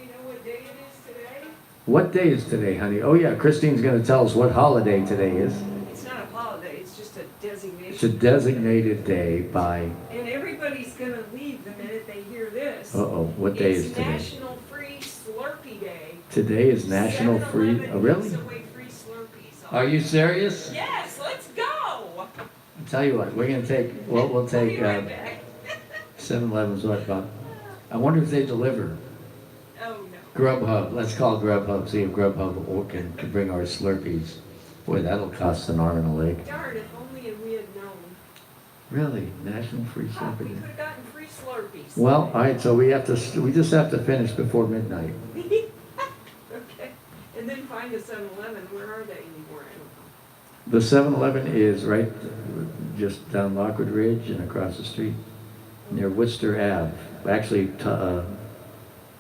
you know what day it is today? What day is today, honey? Oh yeah, Christine's going to tell us what holiday today is. It's not a holiday, it's just a designation. It's a designated day by... And everybody's gonna leave the minute they hear this. Uh-oh, what day is It's today? National Free Slurpee Day. Today is National Free... 7-Eleven Oh, really? gives away free Slurpees. Are you serious? Yes, let's go! I'll tell you what, we're going to take... Well, we'll take... I'll be right back. 7-Eleven's what about? I wonder if they deliver. Oh, no. Grubhub. Let's call Grubhub. See if Grubhub can bring our Slurpees. Boy, that'll cost an arm and a leg. Darn, if only we had known. Really? National Free Oh, Slurpee we Day. could have gotten free Slurpees. Well, all right. So we just have to finish before midnight. Okay. And then find a 7-Eleven. Where are they anymore? I don't know. The 7-Eleven is right just down Lockwood Ridge and across the street. near Worcester Ave. Actually,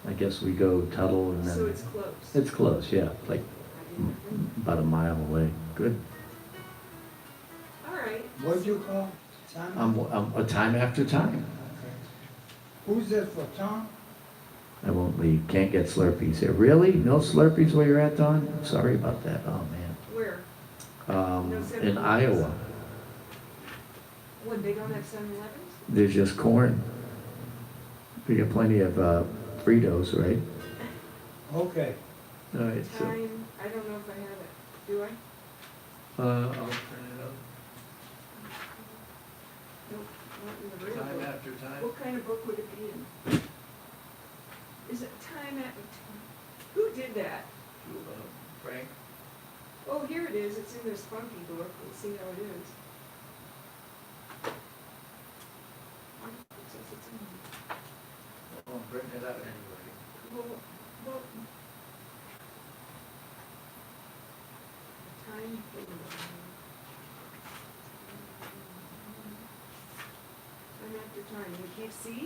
I guess we go Tuttle and then. So it's close. It's close, yeah, like I didn't think. about a mile away. Good. All right. What'd you call? Tom? A time after time. Okay. Who's this for, Tom? I won't leave. Can't get Slurpees here. Really? No Slurpees where you're at, Don? Sorry about that. Oh, man. Where? In Iowa. What, they don't have 7-Elevens? There's just corn. We got plenty of Fritos, right? Okay. All right, so. Time, I don't know if I have it. Do I? I'll turn it up. Nope, not in the real Time book. after time. What kind of book would it be in? Is it time after time? Who did that? Frank? Oh, here it is. It's in this funky book. Let's see how it is. It says it's in there. Oh, bring it out anyway. Well, time. Time after time. You can't see?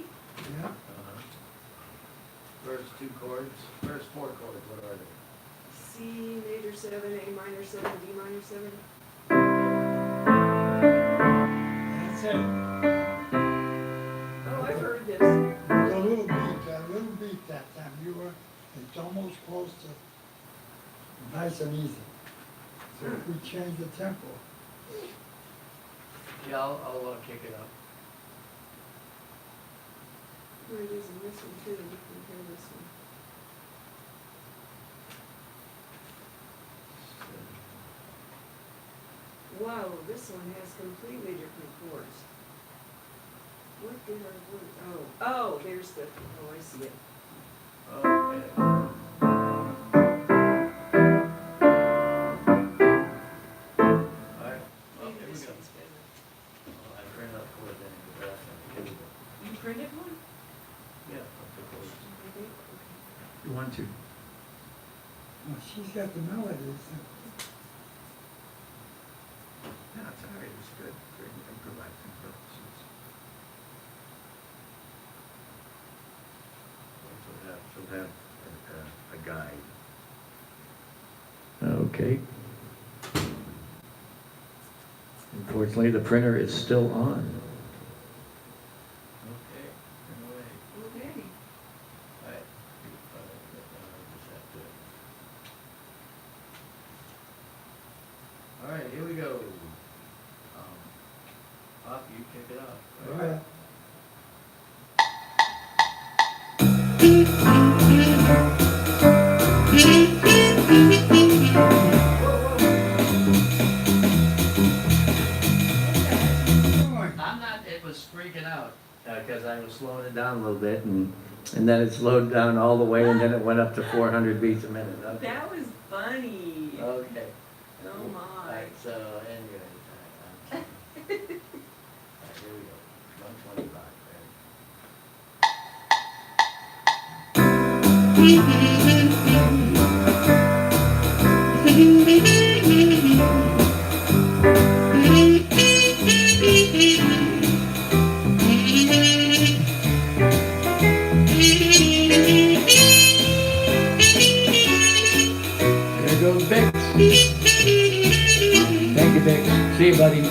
Yeah. First two chords, first four chords, what are they? C major 7, A minor 7, D minor 7. That's it. Oh, I've heard this. A little beat that time. It's almost close to nice and easy. So if we change the tempo. Yeah, I'll kick it up. Here it is in this one too. You can hear this one. Wow, this one has completely different chords. What did I word? Oh, there's the, oh, I see it. Okay. Alright, well, Maybe here we this go. one's better. I printed up chords anyway, but that's not here we go. You printed one? Yeah, up the chords. Okay, okay. You want to? Well, she's got the melodies. No, it's all right, it's good for improvising purposes. She'll have a guide. Okay. Unfortunately, the printer is still on. Okay, turn away. Okay. All right. All right, here we go. Pop, you kick it off. All right. I'm not, it was freaking out, because I was slowing it down a little bit, and then it slowed down all the way, and then it went up to 400 beats a minute. Okay. That was funny. Okay. Oh All my. right, so anyway, all right, here we go, 125, There goes Bix. Thank you, Bix. See you, buddy.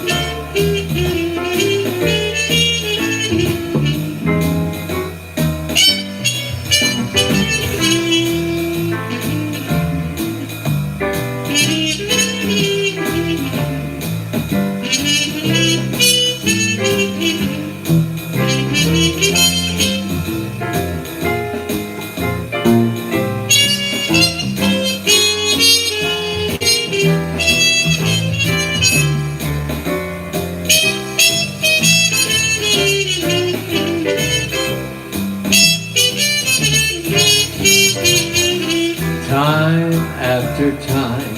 Time after time,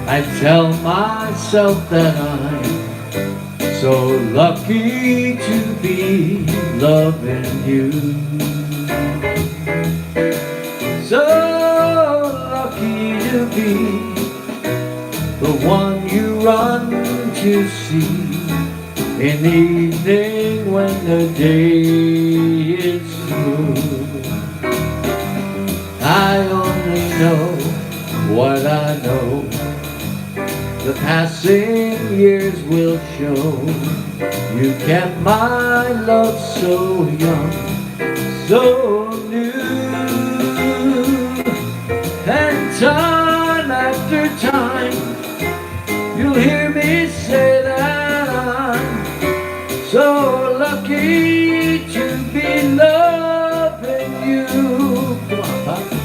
I tell myself that I'm so lucky to be loving you. So lucky to be the one you run to see In the evening when the day is smooth, I only know what I know. The passing years will show. You kept my love so young, so new. And time after time, you'll hear me say that I'm so lucky to be loving you. Come on, Pop.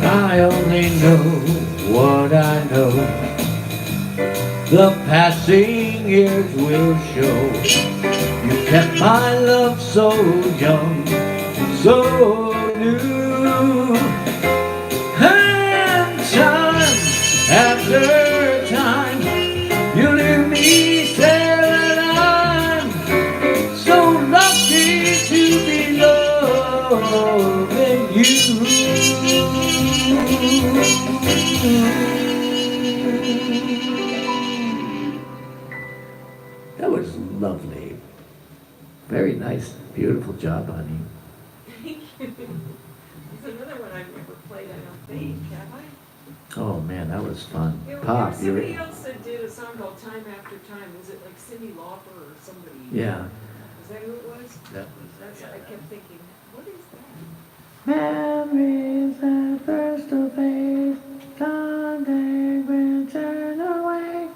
I only know what I know. The passing years will show. You kept my love so young, so new. And time after time, you'll hear me say that I'm so lucky to be loving you. That was lovely. Very nice, beautiful job, honey. Thank you. There's another one I've never played, I don't think, have I? Oh man, that was fun. There Pop, was you're somebody else that did a song called Time After Time. Was it like Cyndi Lauper or somebody? yeah. Is that who it was? That was. That's what I kept thinking. What is that? Memories that first to fade, someday will turn away,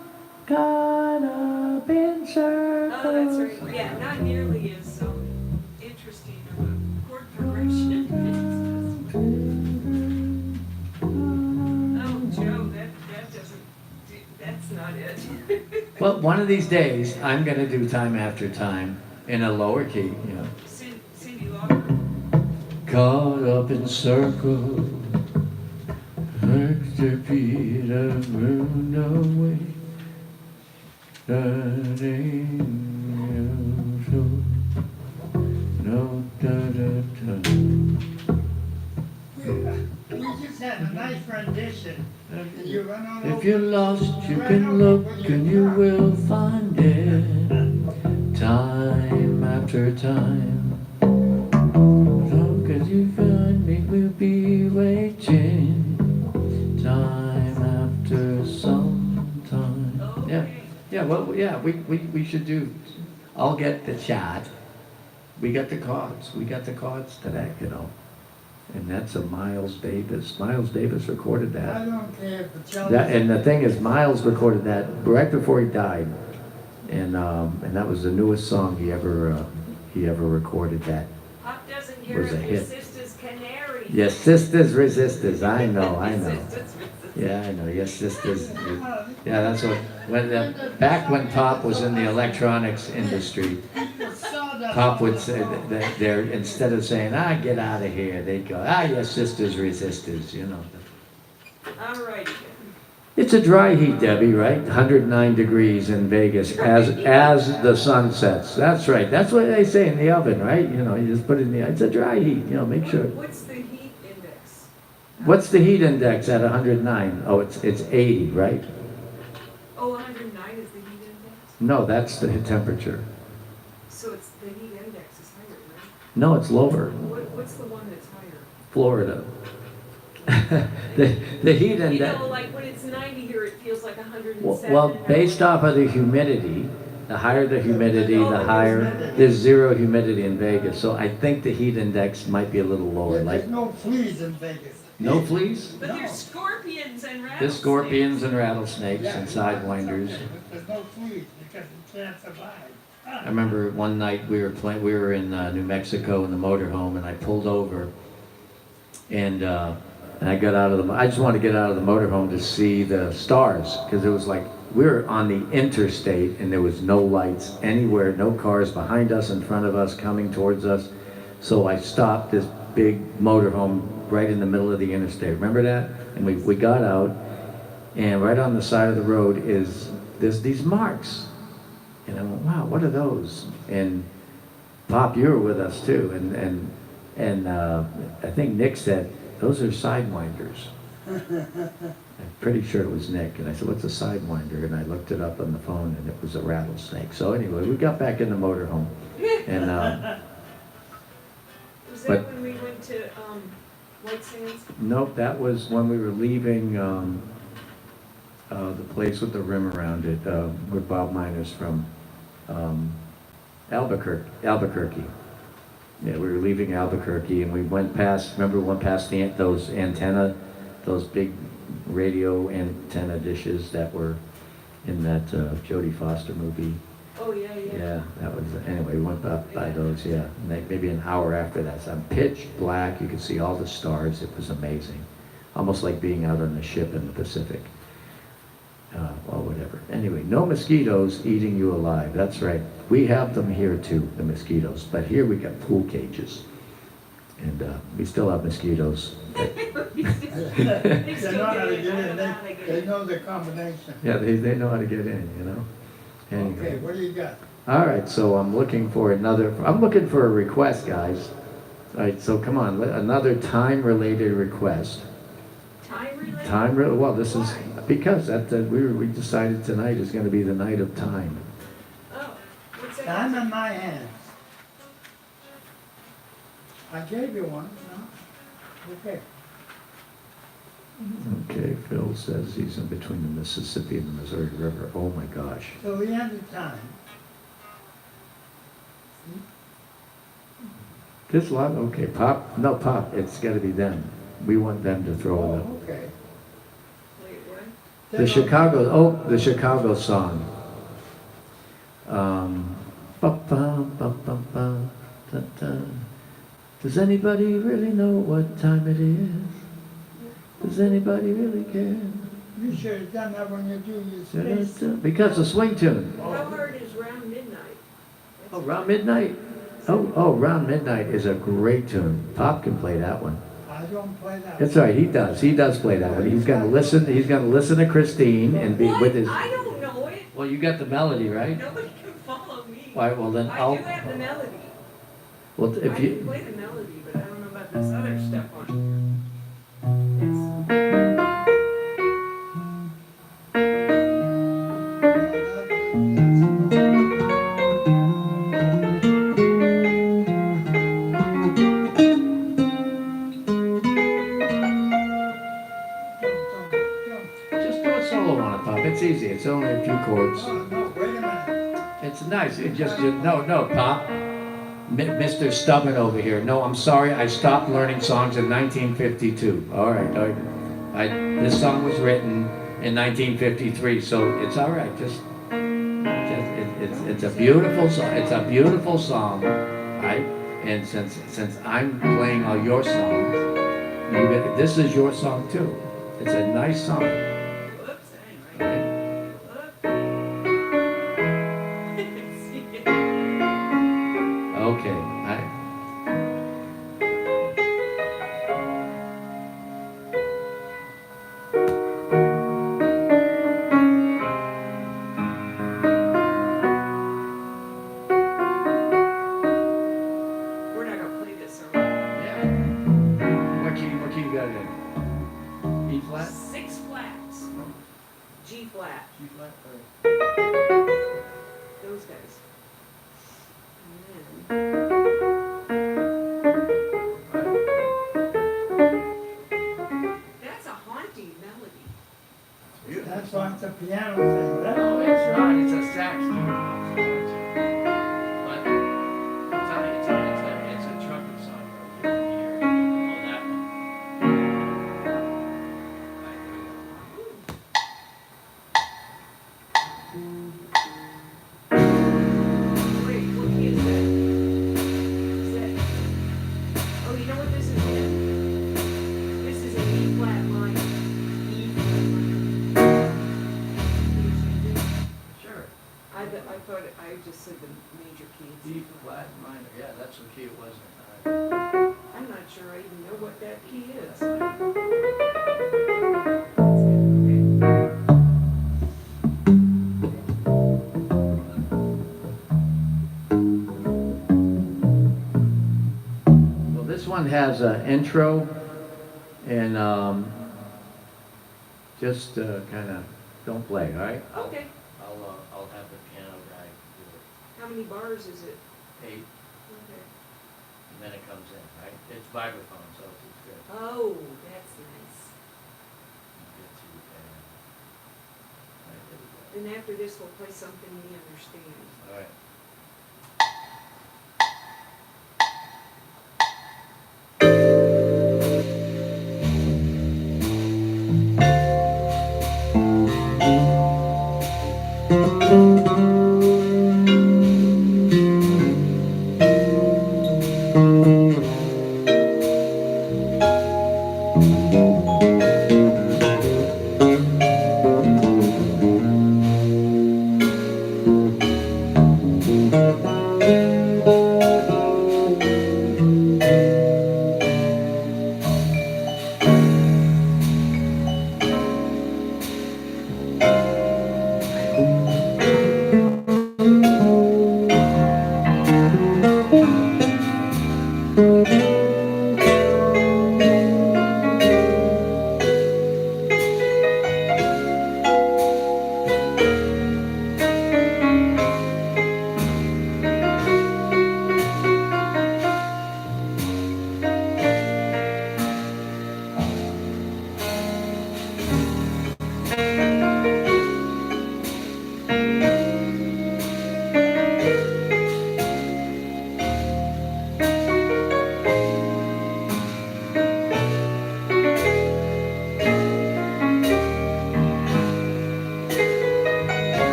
caught up in circles. Oh, that's right. Yeah, not nearly as interesting of a chord progression. Oh, Joe, that doesn't. That's not it. Well, one of these days, I'm gonna do Time After Time in a lower key, you know. Cyndi Lauper. Caught up in circles, next to Peter Bruno away, turning you no da da da. We just had a nice rendition You run on If over. you're lost, you can look and you will find it. Time after time. Long as you find me, we'll be waiting. Time after some time. Yeah, yeah, well, yeah, we should do. I'll get the shot. We got the cards. We got the cards today, you know. And that's a Miles Davis. Miles Davis recorded I that. don't care if the child. And the thing is, Miles recorded that right before he died, and that was the newest song he ever recorded. That Pop doesn't care was a if your hit. sister's canary. Yes, sisters resistors. I know. Sisters resist. Yeah, I know. Yes, sisters. Yeah, that's what. Back when Pop was in the electronics industry, Pop would say that they're, instead of saying, get out of here, they'd go, yes, sisters resistors, you know. All righty It's a dry heat, Debbie, right? 109 degrees in Vegas as the sun sets. That's right. That's what they say in the oven, right? You know, you just put it in the, it's a dry heat, you know, make sure. What's the heat index? What's the heat index at 109? Oh, it's 80, right? Oh, 109 is the heat index? No, that's the temperature. So it's, the heat index is higher, right? No, it's lower. What's the one that's higher? Florida. the heat You index. know, like when it's 90 here, it feels like 107. Well, based off of the humidity, the higher the humidity, the higher, there's zero humidity in Vegas. So I think the heat index might be a little lower, like, There's no fleas in Vegas. no fleas? But No. there's scorpions and rattlesnakes. There's scorpions and rattlesnakes Yeah, and it's sidewinders. okay, but there's no fleas because you can't survive. I remember one night we were in New Mexico in the motorhome, and I pulled over, and I got out of I just wanted to get out of the motorhome to see the stars, because it was like we were on the interstate and there was no lights anywhere, no cars behind us, in front of us, coming towards us. So I stopped this big motorhome right in the middle of the interstate. Remember that? And we got out, and right on the side of the road there's these marks. And I went, wow, what are those? And Pop, you were with us too, and I think Nick said, those are sidewinders. I'm pretty sure it was Nick, and I said, what's a sidewinder? And I looked it up on the phone, and it was a rattlesnake. So anyway, we got back in the motorhome, and Was but- that when we went to White Sands? nope, that was when we were leaving the place with the rim around it, where Bob Miner's from, Albuquerque. Yeah, we were leaving Albuquerque, and we went past, remember we went past those big radio antenna dishes that were in that Jodie Foster movie. Oh, yeah. Yeah, that was, anyway, we went by those, yeah. And maybe an hour after that, so pitch black, you could see all the stars, it was amazing. Almost like being out on a ship in the Pacific. Well, whatever. Anyway, no mosquitoes eating you alive, that's right. We have them here too, the mosquitoes, but here we got pool cages. And we still have mosquitoes. They They still know how get to in. get I in, don't know how they get they in. know the combination. Yeah, they know how to get in, you know? Anyway. Okay, what do you got? All right, so I'm looking for a request, guys. All right, so come on, another time-related request. Time related? Well, this is, Why? because we decided tonight is gonna be the night of time. Oh, what's that? Time in my hands. I gave you one, no? Okay. Okay, Phil says he's in between the Mississippi and the Missouri River. Oh my gosh. So the end of time. This lot, okay, Pop, it's gotta be them. We want them to throw it up. Oh, okay. Wait, what? The Chicago song. Ba-ba-ba-ba-ba, da-da. Does anybody really know what time it is? Does anybody really care? You should have done that when you do your space. Da-da-da. Because the swing tune. How hard is Round Midnight? Oh, Round Midnight. Oh, Round Midnight is a great tune. Pop can play that one. I don't play that. That's right, he does play that one. He's gonna listen to Christine and be What? with his. I don't know it. Well, you got the melody, right? Nobody can follow me. All right, well then I I'll. do have the melody. Well, I if can you. play the melody, but I don't know about this other stuff on it. Just do a solo on it, Pop. It's easy. It's only a few chords. No, wait a minute. It's nice. It just no, Pop. Mr. Stubborn over here. No, I'm sorry. I stopped learning songs in 1952. All right. This song was written in 1953, so it's all right. It's a beautiful song. It's a beautiful song, right? And since I'm playing all your songs, this is your song too. It's a nice song. Whoops, I ain't right. Okay. We're not gonna play this, are we? Yeah. What key you got it in? E flat? 6 flats. G flat. G flat? Those guys. And then, that's a haunting melody. That's why it's a piano thing. No, it's not. It's a sax. But it's a trumpet song over here. Oh, that one. Wait, what key is that? Is that? Oh, you know what this is in? This is an E flat minor. E flat minor. Sure. I thought, I just said the major key. It's E flat minor. Yeah, that's what key it was in. I'm not sure I even know what that key is. Well, this one has an intro and just kind of don't play, all right? Okay, I'll have the piano guy do how many bars is it? it 8, Okay. and then it comes in, right? It's vibraphone, so it's good. Oh, that's nice. Get to the piano. Right, there we go. Then after this, we'll play something we understand. All right.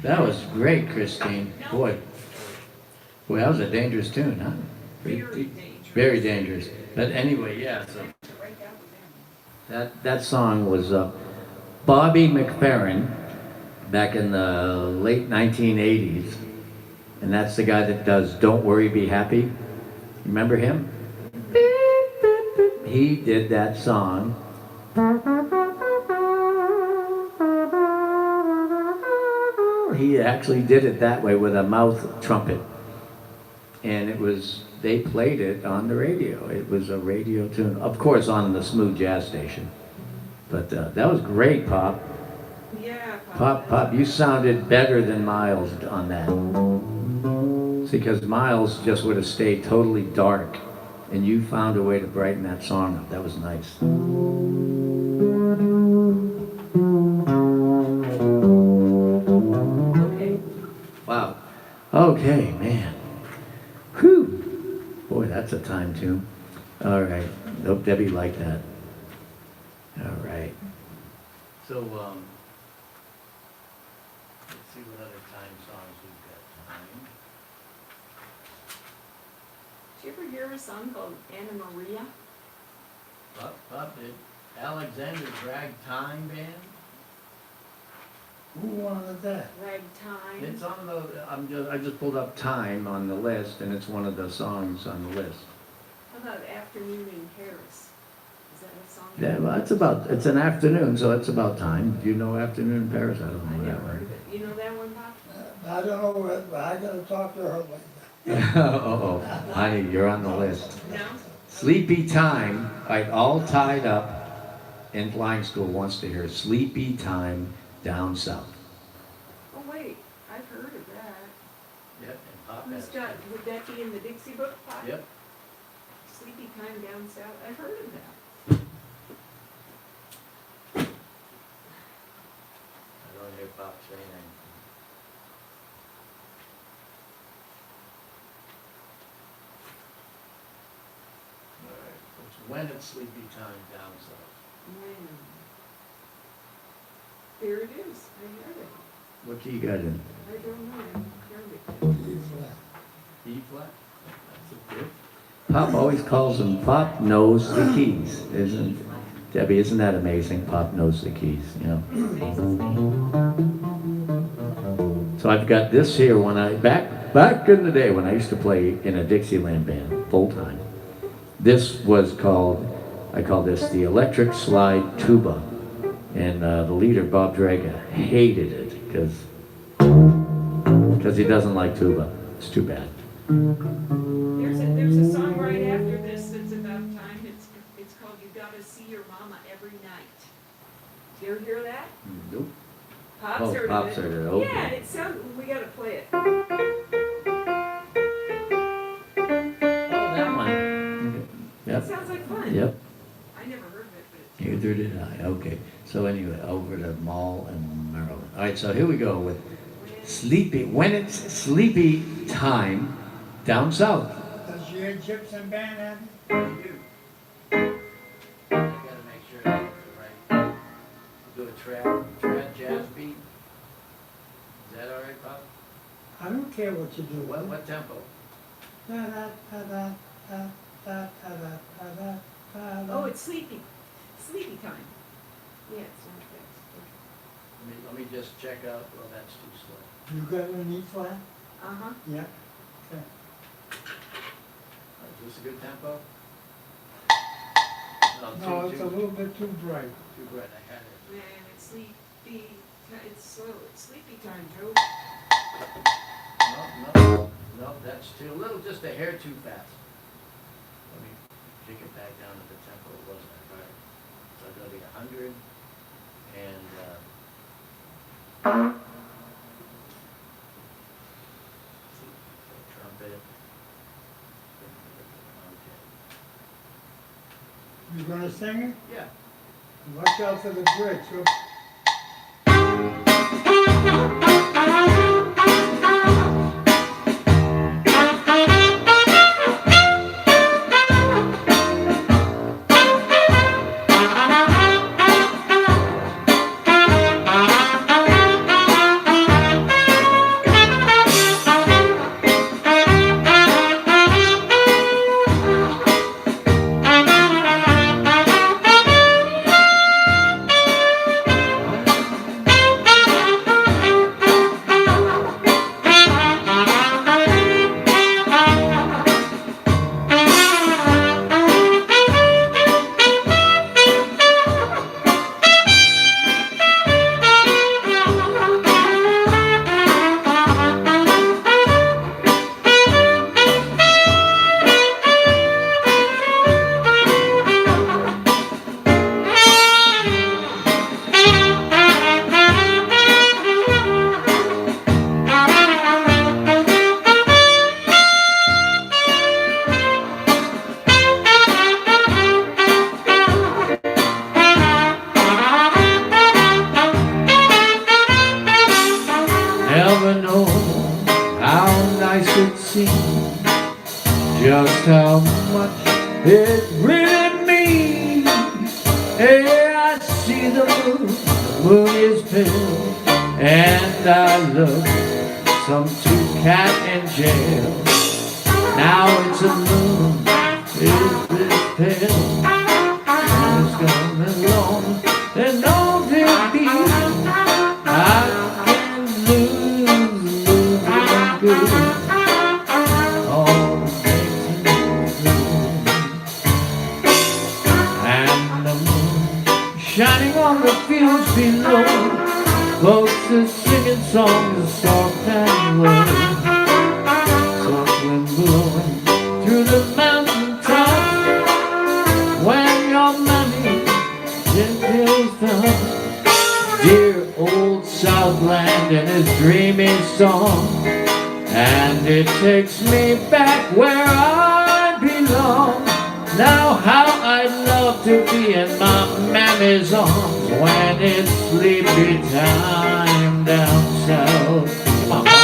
That was great, Christine. Boy, that was a dangerous tune, huh? Very dangerous. But anyway, yeah. So that song was Bobby McFerrin back in the late 1980s, and that's the guy that does "Don't Worry, Be Happy." Remember him? He did that song. He actually did it that way with a mouth trumpet. And they played it on the radio. It was a radio tune, of course, on the smooth jazz station. But that was great, Pop. Yeah, Pop, you sounded better than Miles on that. See, because Miles just would have stayed totally dark, and you found a way to brighten that song up. That was nice. Wow. Okay, man. Whew. Boy, that's a time tune. All right. Hope Debbie liked that. All right. So, let's see what other time songs we've got. Time. Did you ever hear a song called Anna Maria? Did Alexander Ragtime Band? Who wanted that? Ragtime. It's on the, I just pulled up Time on the list, and it's one of the songs on the list. How about Afternoon in Paris? Is that a song? Yeah, well, it's an afternoon, so it's about time. Do you know Afternoon in Paris? I don't I know never that heard one. of it. You know that one, Pop? I don't know what, but I gotta talk to her later. Uh-oh, honey, you're on the list. No? Sleepy Time, all tied up in flying school wants to hear Sleepy Time Down South. Oh, wait, I've heard of that. Yep, and Pop Who's got, would that be in the Dixie Book, Pop? Yep. Sleepy Time Down South? I've heard of that. I don't hear Pop say anything. All right, it's When It's Sleepy Time Down South. When? There it is. I heard it. What key you got in? I don't know. I heard it. E flat? That's a good. Pop always calls them, Pop knows the keys, isn't, Debbie, isn't that amazing? Pop knows the keys, you know? So I've got this here when back in the day when I used to play in a Dixieland band, full time. This was I call this the electric slide tuba. And the leader, Bob Draga, hated it because he doesn't like tuba. It's too bad. There's a song right after this that's about time. It's called You Gotta See Your Mama Every Night. Did you ever hear that? Nope. Pop's Oh, heard Pop's of it. heard it, okay. Yeah, it sounds, we gotta play it. Oh, that one. It Yep, sounds like fun. yep. I never heard of it, but Neither did I. Okay. So anyway, over to Mall and Maryland. All right, so here we go with When It's Sleepy Time Down South. Does your Egyptian band have it? I do. I gotta make sure I get the right. Do a trad jazz beat. Is that all right, Bob? I don't care what you do. What tempo? oh, it's sleepy. Sleepy time. Yeah, it's not fast. Let me just check out. Well, that's too slow. You got an E flat? Uh-huh. Yeah. Okay. Is this a good tempo? No, it's a little bit too bright. Too bright. I had it. Man, it's sleepy. It's slow. It's sleepy time, Joe. No, that's too little. Just a hair too fast. Let me kick it back down to the tempo it wasn't. All right. So it's gonna be 100 and trumpet. Okay. You gonna sing it? Yeah. Watch out for the bridge. just how much it really means. Hey, I see the moon is pale, and I look some two-cat in jail. Now it's a moon, is this pale? It's coming along, and no big deal. I can lose and good. All the things and the moon shining on the fields below. Folks are singing songs soft and low. Soft wind blowing through the mountain tops. When your money fills the dear old Southland and its dreamy song. And it takes me back where I belong. Now how I'd love to be in my mammy's arms when it's sleepy time down south. Come on, Mom.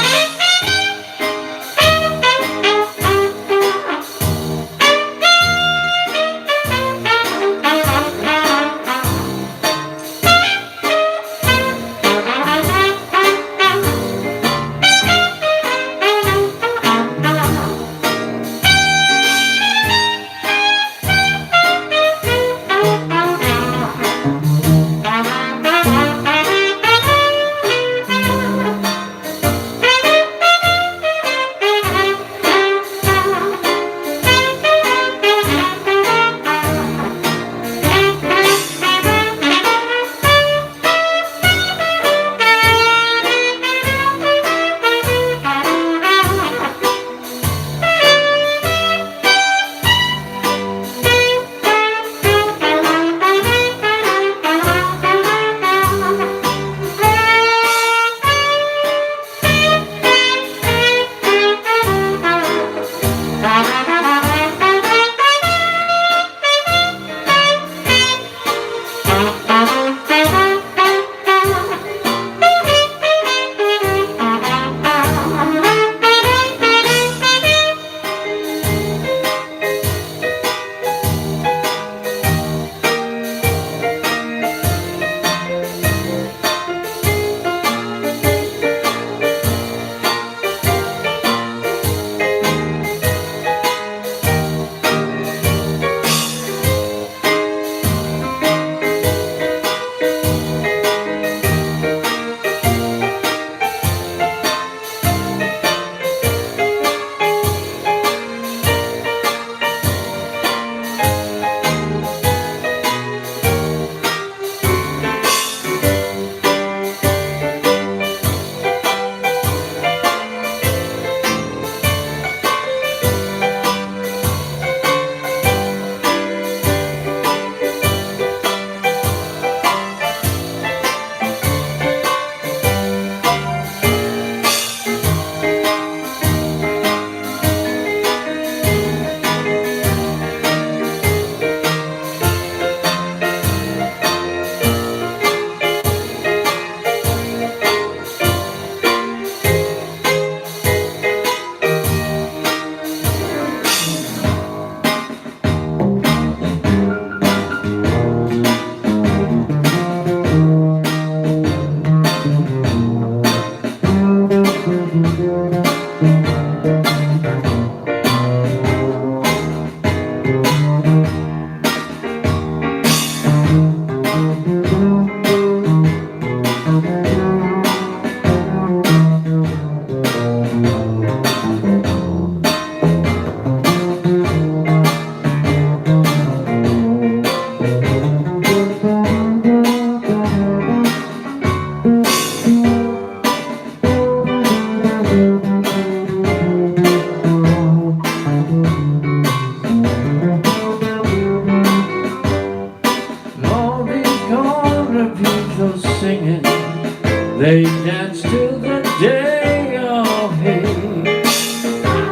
They dance till the day of hay.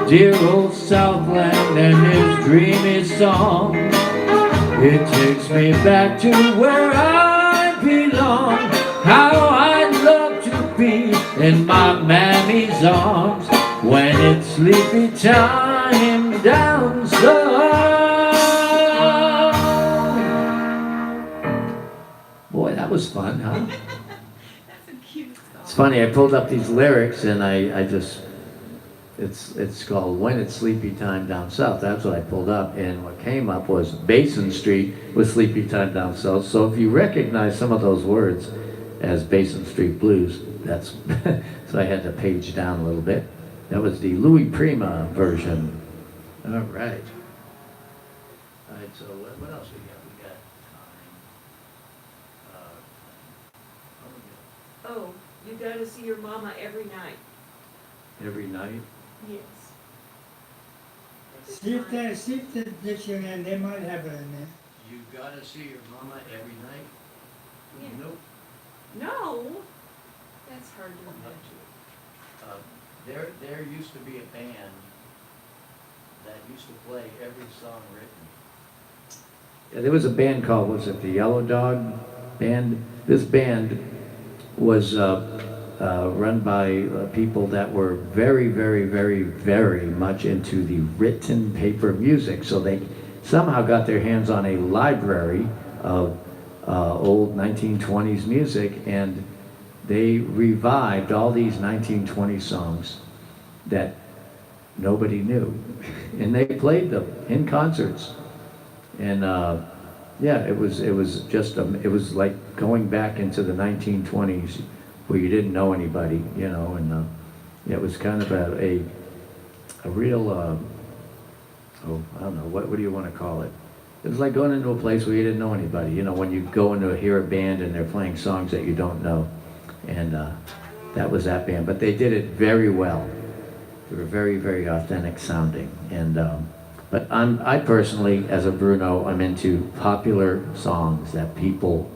Dear old Southland and his dreamy song. It takes me back to where I belong. How I'd love to be in my mammy's arms when it's sleepy time down south. Boy, that was fun, huh? It's funny, I pulled up these lyrics and I just, it's called When It's Sleepy Time Down South. That's what I pulled up, and what came up was Basin Street with Sleepy Time Down South. So if you recognize some of those words as Basin Street Blues, that's, so I had to page down a little bit. That was the Louis Prima version. All right. All right, so what else we got? We got time. Oh, you gotta see your mama every night. Every night? Yes. See if the dictionary, they might have it in there. You gotta see your mama every night? Yeah. Nope. No, that's hard to imagine. There used to be a band that used to play every song written. Yeah, there was a band called, was it the Yellow Dog Band? This band was run by people that were very, very, very, very much into the written paper music. So they somehow got their hands on a library of old 1920s music, and they revived all these 1920 songs that nobody knew. And they played them in concerts. And yeah, it was just, it was like going back into the 1920s where you didn't know anybody, you know, and yeah, it was kind of a real, oh, I don't know, what do you want to call it? It was like going into a place where you didn't know anybody, you know, when you go into hear a band and they're playing songs that you don't know. And that was that band, but they did it very well. They were very, very authentic sounding. And but I personally, as a Bruno, I'm into popular songs that people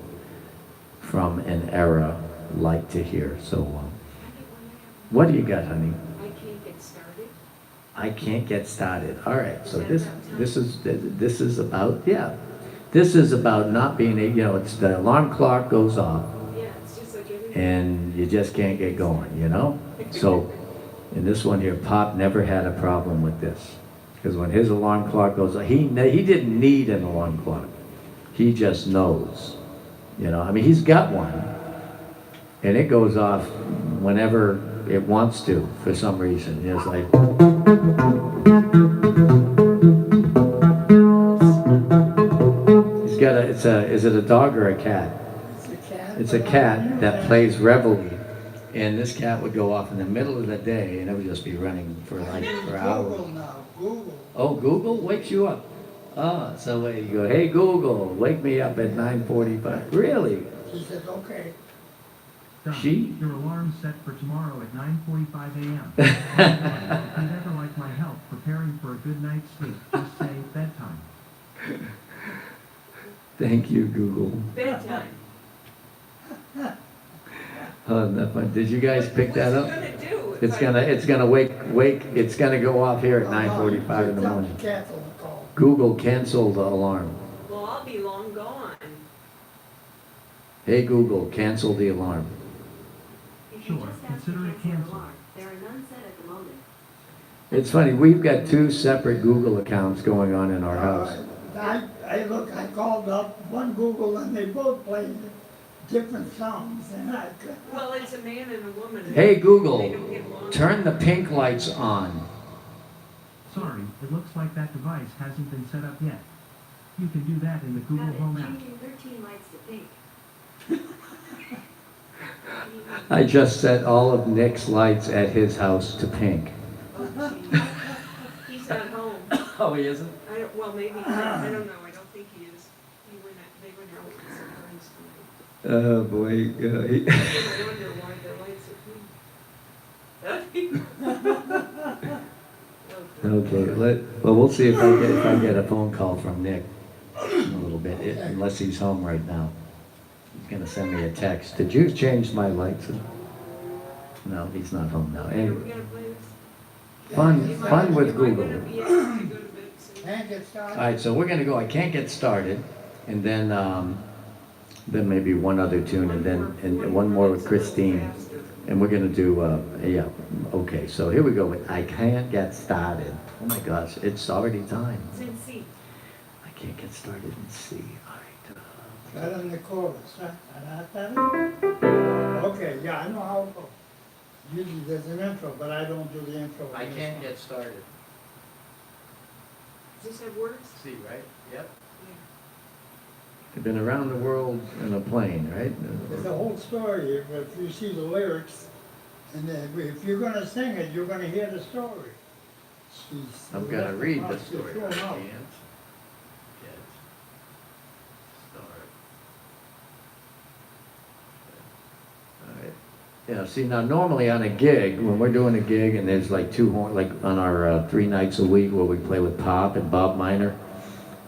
from an era like to hear. So, what do you got, honey? I can't get started. I can't get started. All right. So this is about, yeah. This is about not being, you know, it's the alarm clock goes off. Yeah, it's just like everything. And you just can't get going, you know? So, in this one here, Pop never had a problem with this. Because when his alarm clock goes off, he didn't need an alarm clock. He just knows, you know? I mean, he's got one, and it goes off whenever it wants to, for some reason. It's like... He's got is it a dog or a cat? It's a cat. It's a cat that plays reveille, and this cat would go off in the middle of the day, and it would just be running for hours. Google now, Google. Oh, Google wakes you up. Oh, so you go, hey Google, wake me up at 9:45. Really? She said, okay. She? Your alarm's set for tomorrow at 9:45 a.m. If you'd ever like my help preparing for a good night's sleep, just say bedtime. Thank you, Google. Bedtime. Oh, that fun. Did you guys pick that up? What's it gonna do? if It's I- gonna wake. It's gonna go off here at 9:45 in the morning. Cancel the call. Google cancel the alarm. Well, I'll be long gone. Hey Google, cancel the alarm. Sure, consider it canceled. There are none set at the moment. It's funny, we've got two separate Google accounts going on in our house. I called up one Google and they both played different songs and I could. Well, it's a man and a woman. Hey They Google, don't get along. turn the pink lights on. Sorry, it looks like that device hasn't been set up yet. You can do that in the Google Have it Home app. changing 13 lights to pink. I just set all of Nick's lights at his house to pink. He's not home. Oh, he isn't? Well, maybe, I don't know, I don't think he is. They went out with some friends tonight. Oh, boy. I wonder why the lights are pink. Okay, well, we'll see if I get a phone call from Nick in a little bit, unless he's home right now. He's gonna send me a text. Did you change my lights? No, he's not home now. Are Anyway, we gonna play this? fun with Am I Google. gonna be able to go to bed soon? Can't get started. All right, so we're gonna go, I Can't Get Started, and then maybe one other tune, and one more with Christine. And we're gonna do, yeah, okay, so here we go with I Can't Get Started. Oh my gosh, it's already time. It's in C. I can't get started in C. All right. Right on the chorus, huh? Okay, yeah, I know how it goes. Usually there's an intro, but I don't do the intro. I in this can't one. get started. Does this have words? See, right? Yep. Yeah. You've been around the world in a plane, right? There's a whole story, if you see the lyrics, and then if you're gonna sing it, you're gonna hear the story. She's I'm gonna left read the across story. floor I now. can't get started. All right. Yeah, see, now normally on a gig, when we're doing a gig and there's like two horn, like on our 3 nights a week where we play with Pop and Bob Miner,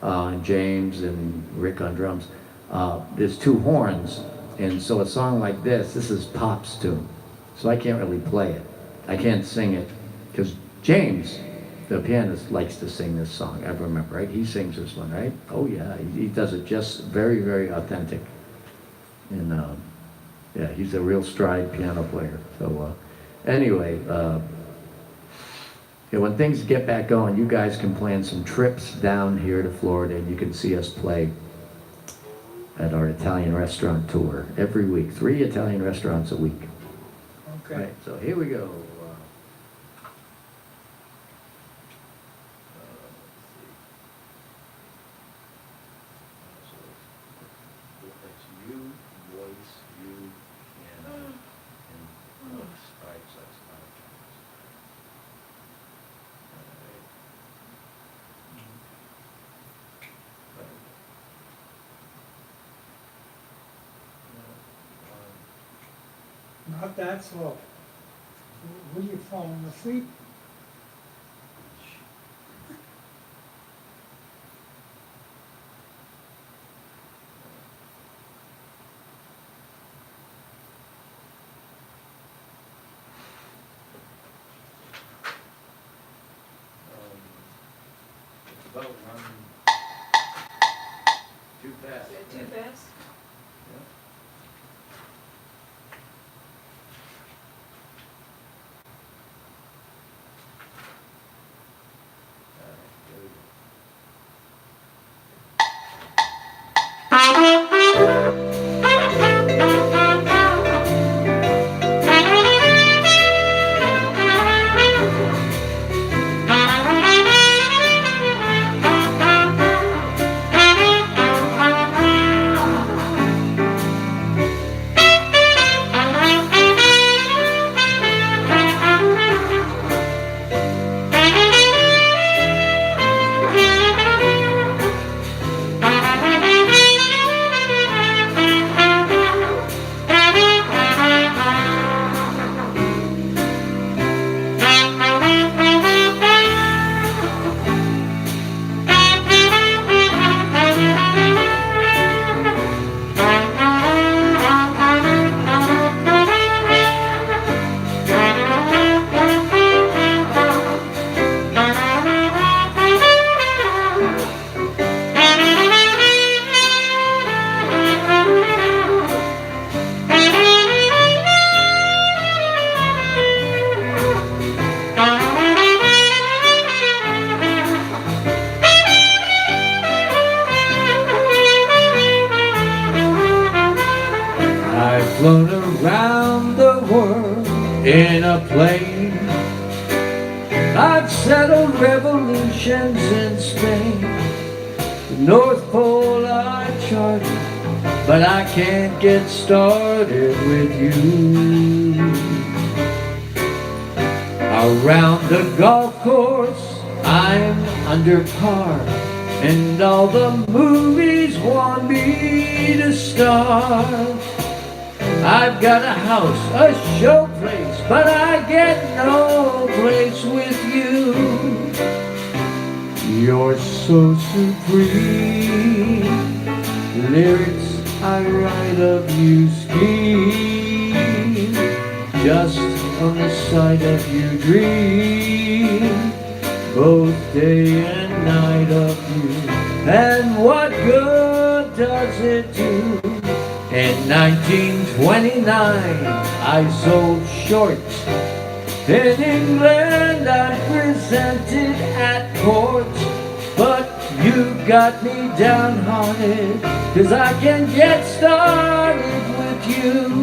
and James and Rick on drums, there's 2 horns, and so a song like this is Pop's tune, so I can't really play it. I can't sing it, because James, the pianist, likes to sing this song, I remember, right? He sings this one, right? Oh yeah, he does it just very, very authentic. And yeah, he's a real stride piano player. So anyway, yeah, when things get back going, you guys can plan some trips down here to Florida, and you can see us play at our Italian restaurant tour every week. 3 Italian restaurants a week. Okay. Right, so here we go. That's you, voice, you, piano, and voice. All right, so that's 5 times. All right. Not that slow. Will you falling asleep? It's about running too fast. Is that too fast? Yeah. All right, there we go. I've flown around the world in a plane. I've settled revolutions in Spain. The North Pole I charted, but I can't get started with you. Around the golf course I'm under par, and all the movies want me to star. I've got a house, a show place, but I get no place with you. You're so supreme. Lyrics I write of you scheme, just on the side of you dream, both day and night of you. And what good does it do? In 1929, I sold shorts. In England, I presented at court. But you got me downhearted, 'cause I can get started with you.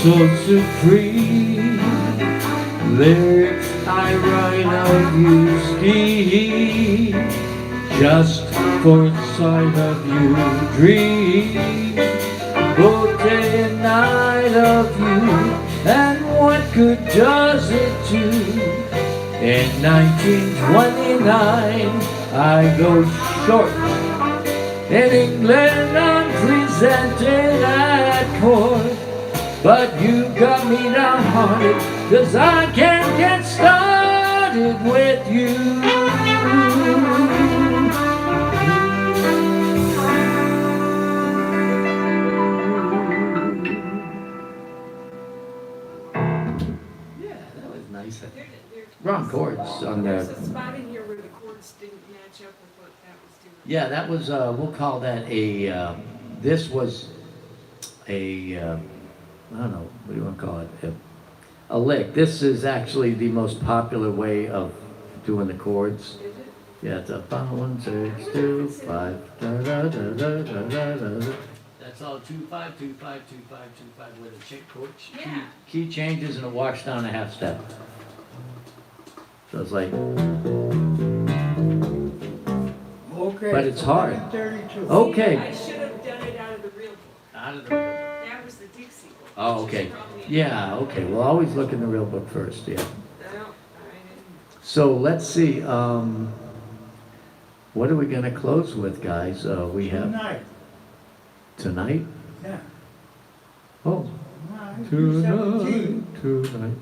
so supreme. Lyrics I write of you, Steve, just for the sight of you, dream. Both day and night of you, and what good does it do? In 1929, I go short. In England, I'm presented at court. But you got me downhearted, 'cause I can't get started with you. Yeah, that was nice. Wrong chords on There's the. a spot in here where the chords didn't match up with what that was doing. Yeah, that was, we'll call that a, this was a, I don't know, what do you want to call it? A lick. This is actually the most popular way of doing the chords. Is it? Yeah, it's a 1, 6, 2, 5, da da da da da da da. That's all 2 5 2 5 2 5 2 5 with a chord Yeah. key changes and it walks down a half step. So it's like, Okay. But it's hard. 7:32. Okay. I should have done it out of the real book. out of the. That was the Dixie book. Oh, which is okay. probably- Yeah, okay. Well, always look in the real book first. Yeah. No, I didn't. So let's see. What are we gonna close with, guys? We have Tonight, tonight. yeah. Oh. Tonight, Tonight, tonight.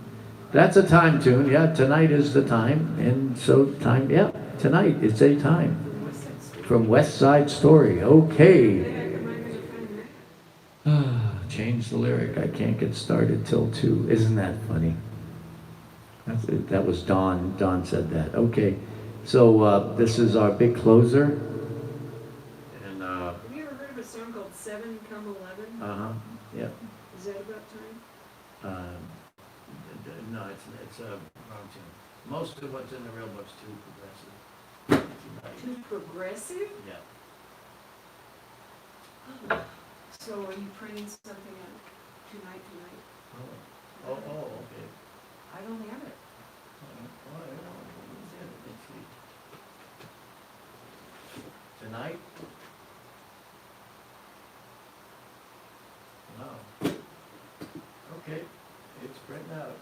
That's a time tune, yeah, tonight is the time, and so time, yeah, tonight, it's a time. What's that story? From West Side Story, okay. Where the heck am I gonna find that? Change the lyric, I can't get started till 2, isn't that funny? That's it. That was Don said that, okay. So, this is our big closer. And, Have you ever heard of a song called 7 Come 11? yeah. Is that about time? No, it's a wrong tune. Most of what's in the real book's too progressive. Too progressive? Yeah. So are you printing something out tonight? Oh, okay. I don't have it. Tonight? No. Okay, it's printing out.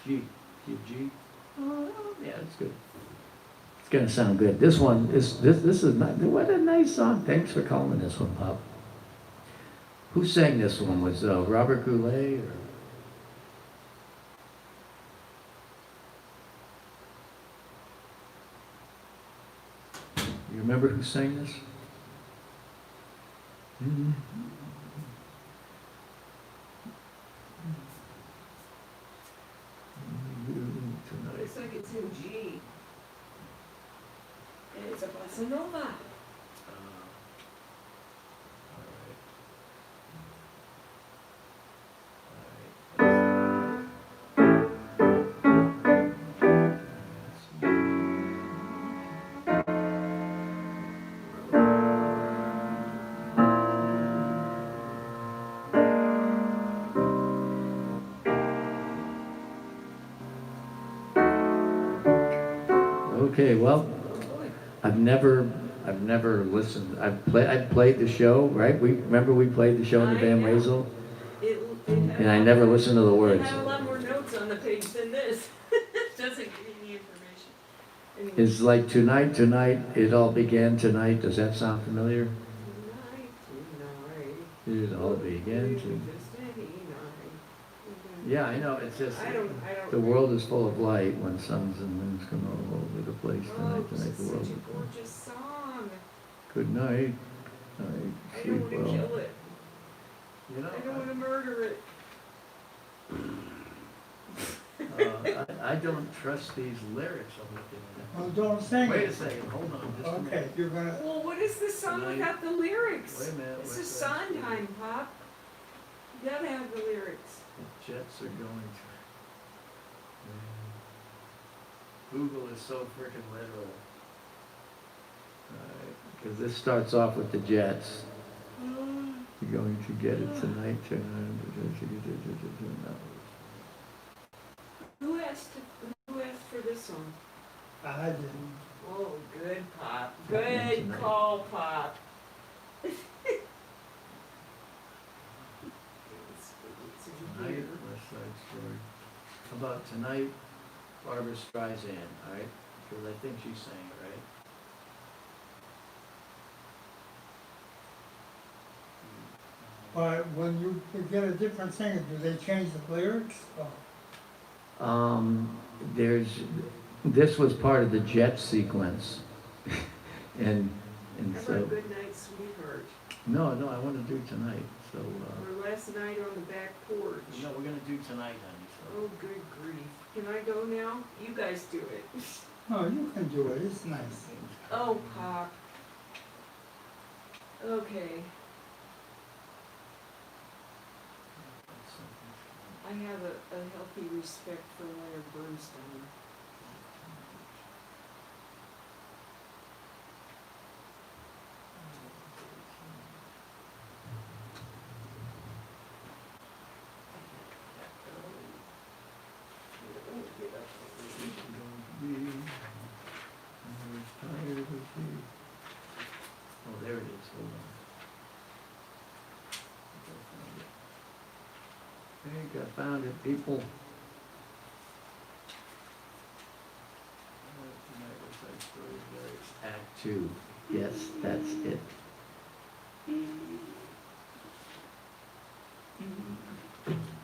G, G. Oh, yeah, it's good. It's gonna sound good. This one, this is not, what a nice song. Thanks for calling this one, Pop. Who sang this one? Was Robert Goulet or? You remember who sang this? Tonight. Looks like it's in G. And it's a bossa nova. Okay, well, I've never listened. I've played the show, right? Remember we played the show in the Van I know. Wazel? It And I never listened to the It words. had a lot more notes on the page than this. Doesn't give you any information. Anyway. It's like tonight, it all began tonight. Does that sound familiar? Tonight. It all began to. Yeah, I know, it's just, I don't. the world is full of light when suns and moons come all over the place. Tonight, Oh, the it's world such a is. gorgeous song. Good night. I Sleep don't want to well. kill it. You know, I don't want to murder it. I don't trust these lyrics I'm looking Well, don't sing at. Wait a it. second, hold on just a Okay, minute. you're gonna, Well, what is this song Tonight. without the lyrics? Wait a minute, This what's is that? Sondheim, Pop. You gotta have the lyrics. The Jets are going to. Google is so frickin' literal. Because this starts off with the Jets. You're going to get it tonight. Who asked for this song? I didn't. Oh, good Pop. That one Good tonight. call, Pop. Tonight, West Side Story. How about tonight, Barbara Streisand, all right? Because I think she's saying it, right? But when you get a different singer, do they change the lyrics? There's, this was part of the Jet sequence. and How so, about Good Night, Sweetheart? no, I want to do tonight, so, Or Last Night on the Back Porch? no, we're gonna do tonight, honey, so. Oh, good grief. Can I go now? You guys do it. No, you can do it, it's nice. Oh, Pop. Okay. I have a healthy respect for Leonard Bernstein. Oh, there it is, hold on. I think I found it, people. Act 2, yes, that's it.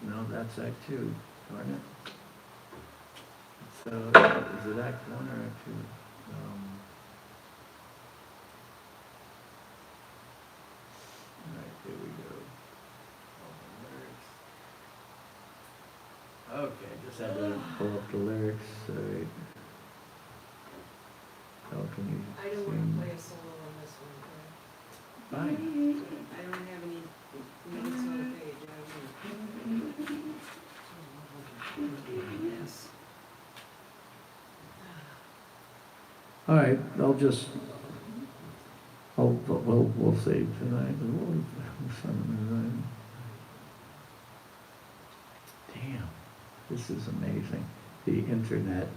No, that's Act 2, darn it. So, is it Act 1 or Act 2? Alright, here we go. All the lyrics. Okay, just had to pull up the lyrics, alright. How can you I don't want sing? to play a solo on this one, okay? Fine. I don't have any notes on the page. Yes. All right, we'll save tonight. Damn, this is amazing. The internet.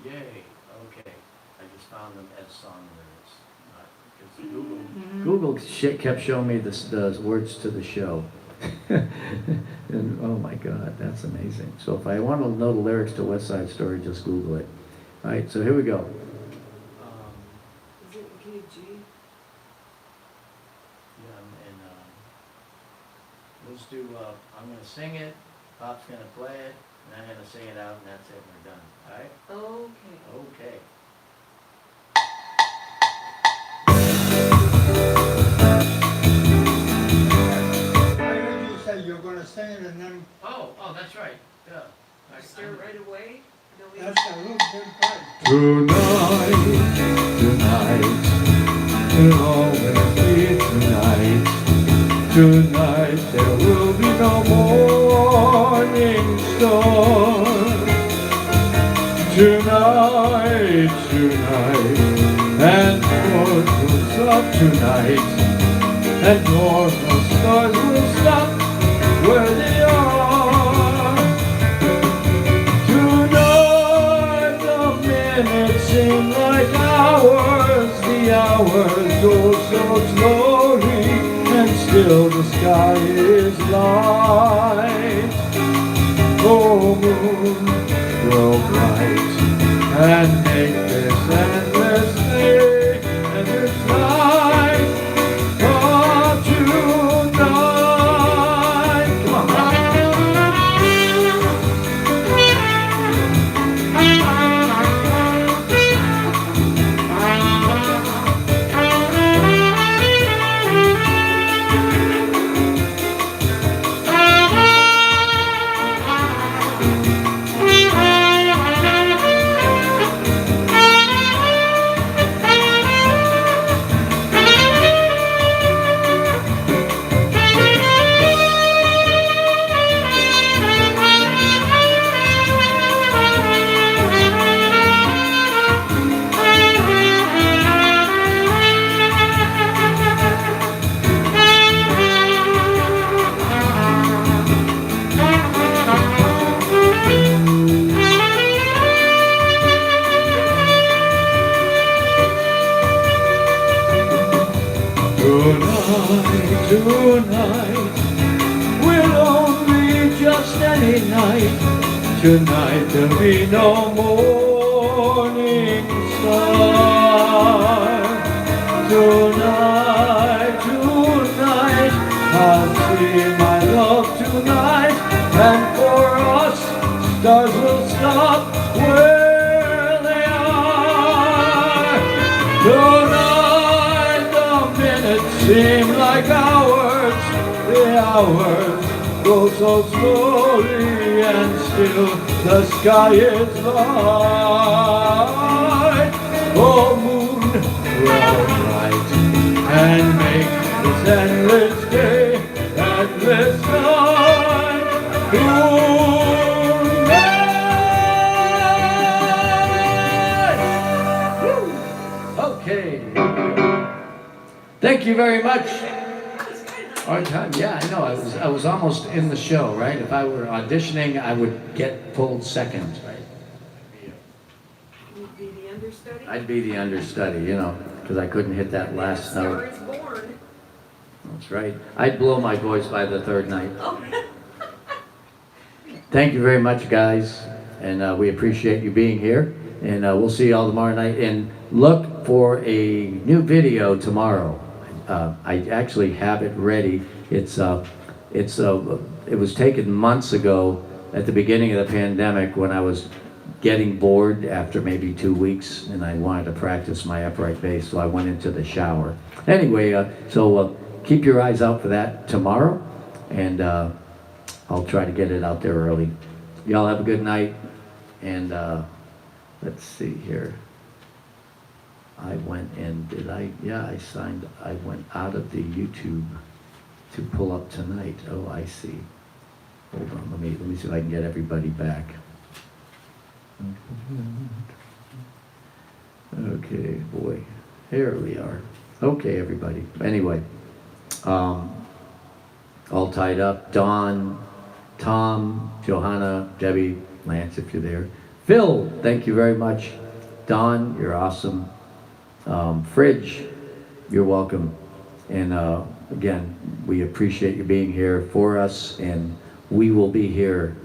Yay, okay. I just found them as song lyrics. Because Google kept showing me the words to the show. And oh my God, that's amazing. So if I want to know the lyrics to West Side Story, just Google it. All right, so here we go. Is it in key of G? Yeah, and let's do, I'm going to sing it, Pop's going to play it, and I'm going to sing it out, and that's it, we're done. All right? Okay. Okay. I heard you say you're gonna sing it and then, Oh, that's right. Yeah. Start right away? No, we that's a little bit part. Tonight, it'll always be tonight. Tonight there will be no morning storm. Tonight, and fortunes of tonight, and normal stars will stop where they are. Tonight the minutes seem like hours, the hours go so slowly, and still the sky is light. Oh moon, grow bright, and make this endless day, and this life of tonight. Come on. Tonight there'll be no morning star. Tonight, tonight, I'll see my love tonight. And for us, stars will stop where they are. Tonight the minutes seem like hours. The hours go so slowly, and still the sky is light. Oh moon, grow bright and make this endless day, endless night tonight. Woo! Okay. Thank you very much. Our time, yeah, I know. I was almost in the show, right? If I were auditioning, I would get pulled second, right? You'd be the understudy? I'd be the understudy, you know, because I couldn't hit that last Star note. is born. That's right. I'd blow my voice by the third night. Oh. Thank you very much, guys, and we appreciate you being here. And we'll see you all tomorrow night. And look for a new video tomorrow. I actually have it ready. It was taken months ago at the beginning of the pandemic when I was getting bored after maybe 2 weeks, and I wanted to practice my upright bass, so I went into the shower. Anyway, keep your eyes out for that tomorrow, and I'll try to get it out there early. Y'all have a good night, and let's see here. I went and I went out of the YouTube to pull up tonight. Oh, I see. Hold on, let me see if I can get everybody back. Okay, boy, here we are. Okay, everybody. Anyway, all tied up. Dawn, Tom, Johanna, Debbie, Lance, if you're there. Phil, thank you very much. Don, you're awesome. Fridge, you're welcome. And again, we appreciate you being here for us, and we will be here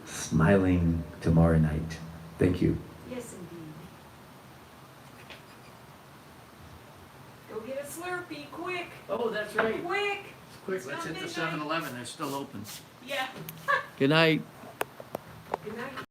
smiling tomorrow night. Thank you. Yes, indeed. Go get a Slurpee, quick, Oh, that's right. quick. Quick, let's hit the 7-Eleven. They're still open. Yeah. Good night. Good night.